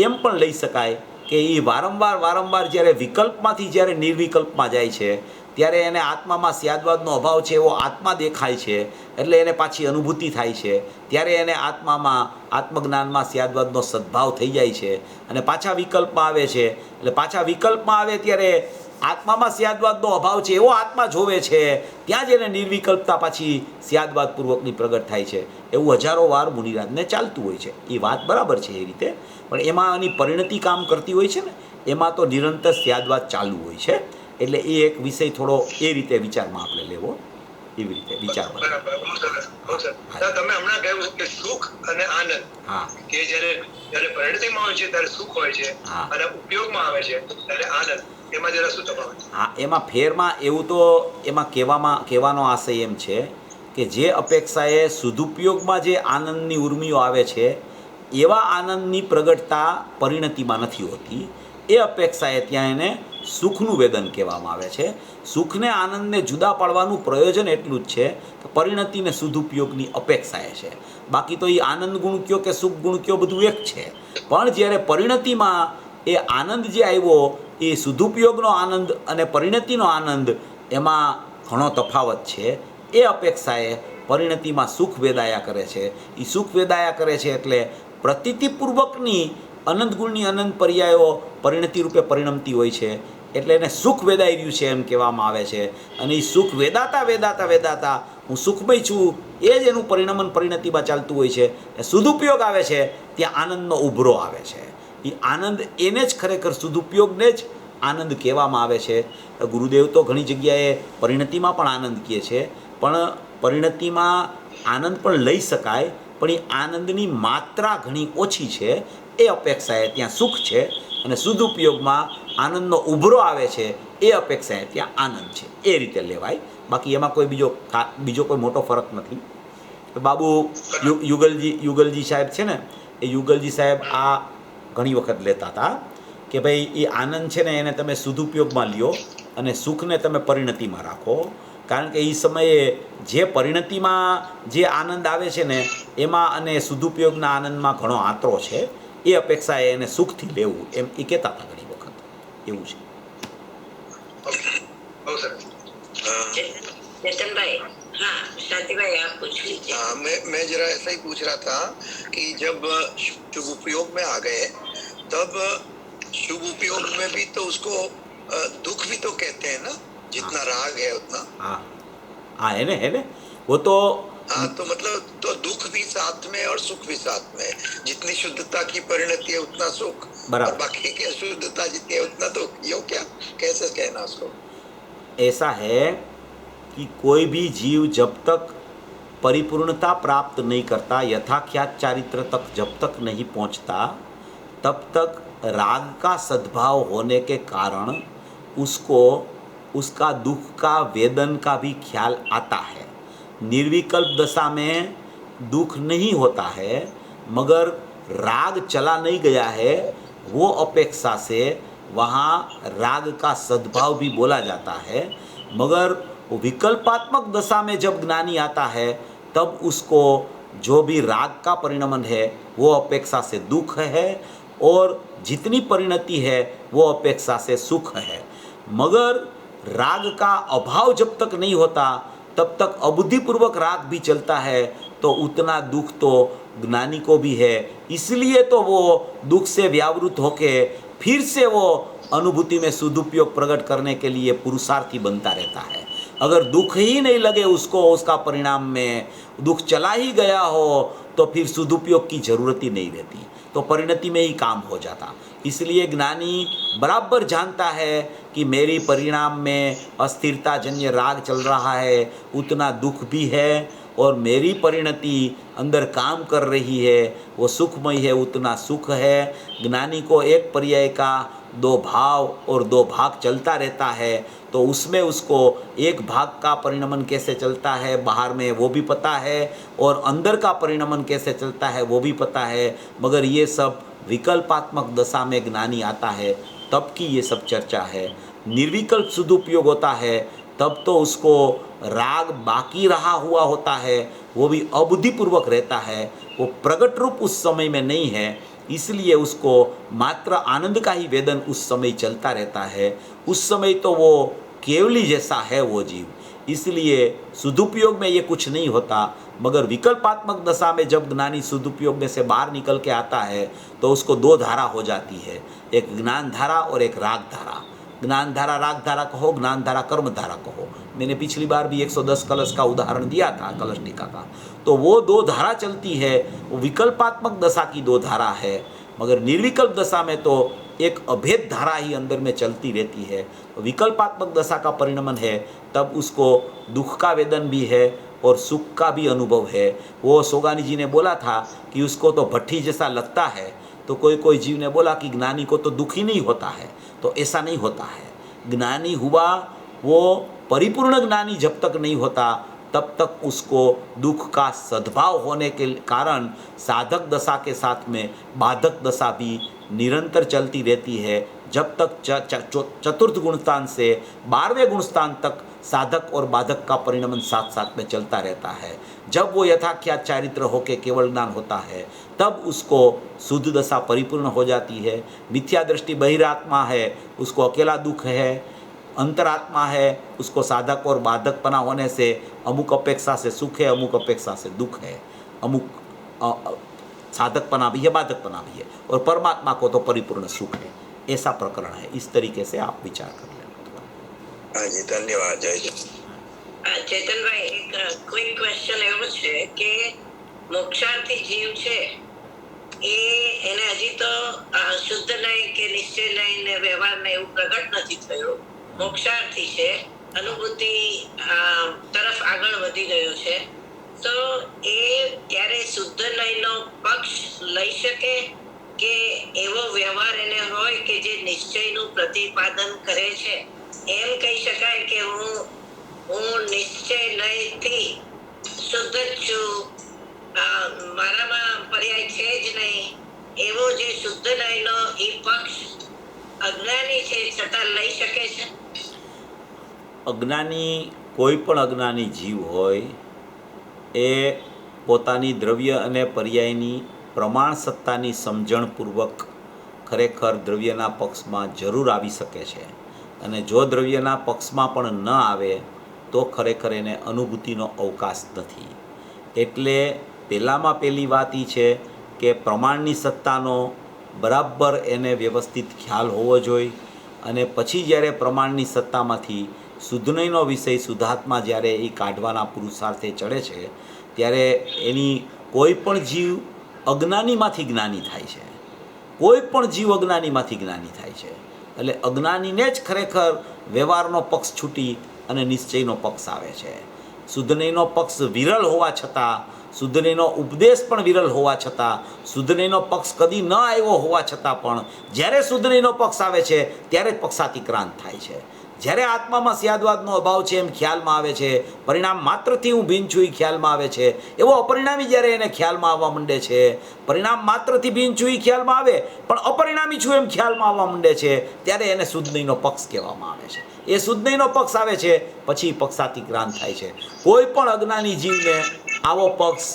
એમ પણ લઈ શકાય કે એ વારંવાર જ્યારે વિકલ્પમાંથી જ્યારે નિર્વિકલ્પમાં જાય છે ત્યારે એને આત્મામાં સ્યાદવાદનો અભાવ છે એવો આત્મા દેખાય છે, એટલે એને પાછી અનુભૂતિ થાય છે, ત્યારે એને આત્મામાં આત્મજ્ઞાનમાં સ્યાદવાદનો સદ્ભાવ થઈ જાય છે અને પાછા વિકલ્પમાં આવે છે. એટલે પાછા વિકલ્પમાં આવે ત્યારે આત્મામાં સ્યાદવાદનો અભાવ છે એવો આત્મા જોવે છે, ત્યાં જ એને નિર્વિકલ્પતા પાછી સ્યાદવાદપૂર્વકની પ્રગટ થાય છે. એવું હજારો વાર મુનિરાજને ચાલતું હોય છે. એ વાત બરાબર છે એ રીતે, પણ એમાં આની પરિણતિ કામ કરતી હોય છે ને, એમાં તો નિરંતર સ્યાદવાદ ચાલુ હોય છે. એટલે એ એક વિષય થોડો એ રીતે વિચારમાં આપણે લેવો, એવી રીતે વિચારમાં. તમે હમણાં કહ્યું કે સુખ અને આનંદ, કે જ્યારે પરિણતિમાં હોય છે ત્યારે સુખ હોય છે અને ઉપયોગમાં આવે છે ત્યારે આનંદ, એમાં જરા શું તફાવત? હા, એમાં ફેરમાં એવું તો એમાં કહેવાનો આશય એમ છે કે જે અપેક્ષાએ સદુપયોગમાં જે આનંદની ઉર્મિઓ આવે છે એવા આનંદની પ્રગટતા પરિણતિમાં નથી હોતી. એ અપેક્ષાએ ત્યાં એને સુખનું વેદન કહેવામાં આવે છે. સુખને આનંદને જુદા પાડવાનું પ્રયોજન એટલું જ છે કે પરિણતિને સદુપયોગની અપેક્ષાએ છે. બાકી તો એ આનંદ ગુણ કયો કે સુખ ગુણ કયો બધું એક છે, પણ જ્યારે પરિણતિમાં એ આનંદ જે આવ્યો એ સદુપયોગનો આનંદ અને પરિણતિનો આનંદ, એમાં ઘણો તફાવત છે. એ અપેક્ષાએ પરિણતિમાં સુખ વેદાયા કરે છે. એ સુખ વેદાયા કરે છે એટલે પ્રતીતિપૂર્વકની અનંત ગુણની અનંત પર્યાયો પરિણતિ રૂપે પરિણમતી હોય છે, એટલે એને સુખ વેદાઈ રહ્યું છે એમ કહેવામાં આવે છે. અને એ સુખ વેદાતા હું સુખમય છું એ જ એનું પરિણમન પરિણતિમાં ચાલતું હોય છે. સદુપયોગ આવે છે ત્યાં આનંદનો ઉભરો આવે છે. એ આનંદ એને જ ખરેખર સદુપયોગને જ આનંદ કહેવામાં આવે છે. ગુરુદેવ તો ઘણી જગ્યાએ પરિણતિમાં પણ આનંદ કહે છે, પણ પરિણતિમાં આનંદ પણ લઈ શકાય, પણ એ આનંદની માત્રા ઘણી ઓછી છે. એ અપેક્ષાએ ત્યાં સુખ છે અને સદુપયોગમાં આનંદનો ઉભરો આવે છે, એ અપેક્ષાએ ત્યાં આનંદ છે. એ રીતે લેવાય. બાકી એમાં કોઈ બીજો કોઈ મોટો ફરક નથી. બાબુ યુગલજી સાહેબ છે ને, એ યુગલજી સાહેબ આ ઘણી વખત લેતા હતા કે ભાઈ એ આનંદ છે ને એને તમે સદુપયોગમાં લ્યો અને સુખને તમે પરિણતિમાં રાખો, કારણ કે એ સમયે જે પરિણતિમાં જે આનંદ આવે છે ને એમાં અને સદુપયોગના આનંદમાં ઘણો આંતરો છે. એ અપેક્ષાએ એને સુખથી લેવું એમ એ કહેતા હતા ઘણી વખત. એવું છે. चेतन भाई, हाँ शांति भाई आप पूछ लीजिए. मैं जरा ऐसा ही पूछ रहा था कि जब शुभ उपयोग में आ गए तब शुभ उपयोग में भी तो उसको दुख भी तो कहते हैं ना, जितना राग है उतना. हाँ है ने वो तो हाँ, तो मतलब तो दुख भी साथ में और सुख भी साथ में. जितनी शुद्धता की परिणति है उतना सुख, और बाकी की शुद्धता जितनी है उतना दुख. यो क्या कैसे कहना उसको? ऐसा है कि कोई भी जीव जब तक परिपूर्णता प्राप्त नहीं करता, यथाख्यात चारित्र तक जब तक नहीं पहुंचता, तब तक राग का सद्भाव होने के कारण उसको उसका दुख का वेदन का भी ख्याल आता है. निर्विकल्प दशा में दुख नहीं होता है, मगर राग चला नहीं गया है, वो अपेक्षा से वहाँ राग का सद्भाव भी बोला जाता है. मगर विकल्पात्मक दशा में जब ज्ञानी आता है तब उसको जो भी राग का परिणमन है वो अपेक्षा से दुख है, और जितनी परिणति है वो अपेक्षा से सुख है. मगर राग का अभाव जब तक नहीं होता तब तक अबुद्धिपूर्वक राग भी चलता है, तो उतना दुख तो ज्ञानी को भी है. इसलिए तो वो दुख से व्यावृत होके फिर से वो अनुभूति में सदुपयोग प्रकट करने के लिए पुरुषार्थी बनता रहता है. अगर दुख ही नहीं लगे उसको, उसका परिणाम में दुख चला ही गया हो, तो फिर सदुपयोग की जरूरत ही नहीं रहती, तो परिणति में ही काम हो जाता. इसलिए ज्ञानी बराबर जानता है कि मेरी परिणाम में अस्थिरता जन्य राग चल रहा है, उतना दुख भी है, और मेरी परिणति अंदर काम कर रही है, वो सुखमय है, उतना सुख है. ज्ञानी को एक पर्याय का दो भाव और दो भाग चलता रहता है, तो उसमें उसको एक भाग का परिणमन कैसे चलता है बाहर में वो भी पता है, और अंदर का परिणमन कैसे चलता है वो भी पता है. मगर ये सब विकल्पात्मक दशा में ज्ञानी आता है तब की ये सब चर्चा है. निर्विकल्प सदुपयोग होता है तब तो उसको राग बाकी रहा हुआ होता है, वो भी अबुद्धिपूर्वक रहता है, वो प्रगट रूप उस समय में नहीं है, इसलिए उसको मात्र आनंद का ही वेदन उस समय चलता रहता है। उस समय तो वो केवली जैसा है वो जीव, इसलिए सदुपयोग में ये कुछ नहीं होता। मगर विकल्पात्मक दशा में जब ज्ञानी सदुपयोग में से बाहर निकल के आता है तो उसको दो धारा हो जाती है, एक ज्ञान धारा और एक राग धारा। ज्ञान धारा राग धारा कहो, ज्ञान धारा कर्म धारा कहो। मैंने पिछली बार भी 110 कलश का उदाहरण दिया था, कलश टीका का। तो वो दो धारा चलती है, वो विकल्पात्मक दशा की दो धारा है। मगर निर्विकल्प दशा में तो एक अभेद धारा ही अंदर में चलती रहती है। विकल्पात्मक दशा का परिणमन है, तब उसको दुख का वेदन भी है और सुख का भी अनुभव है। वो सोगानी जी ने बोला था कि उसको तो भट्टी जैसा लगता है, तो कोई जीव ने बोला कि ज्ञानी को तो दुख ही नहीं होता है। तो ऐसा नहीं होता है। ज्ञानी हुआ, वो परिपूर्ण ज्ञानी जब तक नहीं होता तब तक उसको दुख का सद्भाव होने के कारण साधक दशा के साथ में बाधक दशा भी निरंतर चलती रहती है, जब तक चतुर्थ गुणस्थान से 12वें गुणस्थान तक साधक और बाधक का परिणमन साथ साथ में चलता रहता है। जब वो यथाख्यात चारित्र होके केवल ज्ञान होता है, तब उसको शुद्ध दशा परिपूर्ण हो जाती है। मिथ्या दृष्टि बहिरात्मा है, उसको अकेला दुख है। अंतरात्मा है, उसको साधक और बाधकपना होने से अमुक अपेक्षा से सुख है, अमुक अपेक्षा से दुख है, अमुक साधकपना भी है, बाधकपना भी है, और परमात्मा को तो परिपूर्ण सुख है। ऐसा प्रकरण है। इस तरीके से आप विचार कर लेना। हाँ जी, धन्यवाद। जय जी। ચેતનભાઈ, એક ક્વિક ક્વેશ્ચન એવો છે કે મોક્ષાર્થી જીવ છે એને હજી તો શુદ્ધ નહીં કે નિશ્ચય નહીં ને વ્યવહાર ને એવું પ્રગટ નથી થયું. મોક્ષાર્થી છે, અનુભૂતિ તરફ આગળ વધી ગયો છે, તો એ ત્યારે શુદ્ધ નહીંનો પક્ષ લઈ શકે કે એવો વ્યવહાર એને હોય કે જે નિશ્ચયનું પ્રતિપાદન કરે છે? એમ કહી શકાય કે હું નિશ્ચય નહીંથી શુદ્ધ જ છું, મારામાં પર્યાય છે જ નહીં, એવો જે શુદ્ધ નહીંનો એ પક્ષ અજ્ઞાની છે છતાં લઈ શકે છે? અજ્ઞાની, કોઈ પણ અજ્ઞાની જીવ હોય એ પોતાની દ્રવ્ય અને પર્યાયની પ્રમાણ સત્તાની સમજણપૂર્વક ખરેખર દ્રવ્યના પક્ષમાં જરૂર આવી શકે છે, અને જો દ્રવ્યના પક્ષમાં પણ ન આવે તો ખરેખર એને અનુભૂતિનો અવકાશ નથી. એટલે પહેલામાં પહેલી વાત એ છે કે પ્રમાણની સત્તાનો બરાબર એને વ્યવસ્થિત ખ્યાલ હોવો જોઈએ, અને પછી જ્યારે પ્રમાણની સત્તામાંથી શુદ્ધનયનો વિષય શુદ્ધાત્મા જ્યારે એ કાઢવાના પુરુષાર્થે ચડે છે, ત્યારે એની કોઈ પણ જીવ અજ્ઞાનીમાંથી જ્ઞાની થાય છે. કોઈ પણ જીવ અજ્ઞાનીમાંથી જ્ઞાની થાય છે. એટલે અજ્ઞાનીને જ ખરેખર વ્યવહારનો પક્ષ છૂટી અને નિશ્ચયનો પક્ષ આવે છે. શુદ્ધનયનો પક્ષ વિરલ હોવા છતાં, શુદ્ધનયનો ઉપદેશ પણ વિરલ હોવા છતાં, શુદ્ધનયનો પક્ષ કદી ન આવ્યો હોવા છતાં પણ જ્યારે શુદ્ધનયનો પક્ષ આવે છે ત્યારે જ પક્ષાતિક્રાંત થાય છે. જ્યારે આત્મામાં સ્યાદવાદનો અભાવ છે એમ ખ્યાલમાં આવે છે, પરિણામ માત્રથી હું ભીન છું એ ખ્યાલમાં આવે છે, એવો અપરિણામી જ્યારે એને ખ્યાલમાં આવવા માંડે છે, પરિણામ માત્રથી ભીન છું એ ખ્યાલમાં આવે પણ અપરિણામી છું એમ ખ્યાલમાં આવવા માંડે છે, ત્યારે એને શુદ્ધનયનો પક્ષ કહેવામાં આવે છે. એ શુદ્ધનયનો પક્ષ આવે છે પછી પક્ષાતિક્રાંત થાય છે. કોઈ પણ અજ્ઞાની જીવને આવો પક્ષ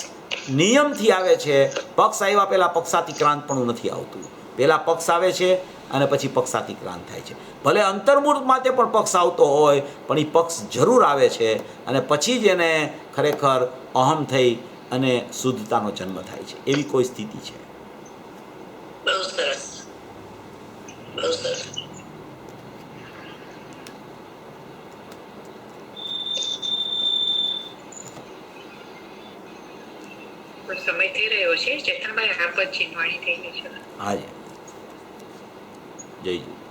નિયમથી આવે છે. પક્ષ આવ્યા પહેલાં પક્ષાતિક્રાંત પણ નથી આવતું. પહેલાં પક્ષ આવે છે અને પછી પક્ષાતિક્રાંત થાય છે. ભલે અંતર્મૂળ માટે પણ પક્ષ આવતો હોય પણ એ પક્ષ જરૂર આવે છે, અને પછી જ એને ખરેખર અહમ થઈ અને શુદ્ધતાનો જન્મ થાય છે. એવી કોઈ સ્થિતિ છે. બહુ સરસ, બહુ સરસ. સમય થઈ રહ્યો છે. ચેતનભાઈ, આપ જ ચિંતવાણી થઈ ગઈ છે. હા જી, જય જી.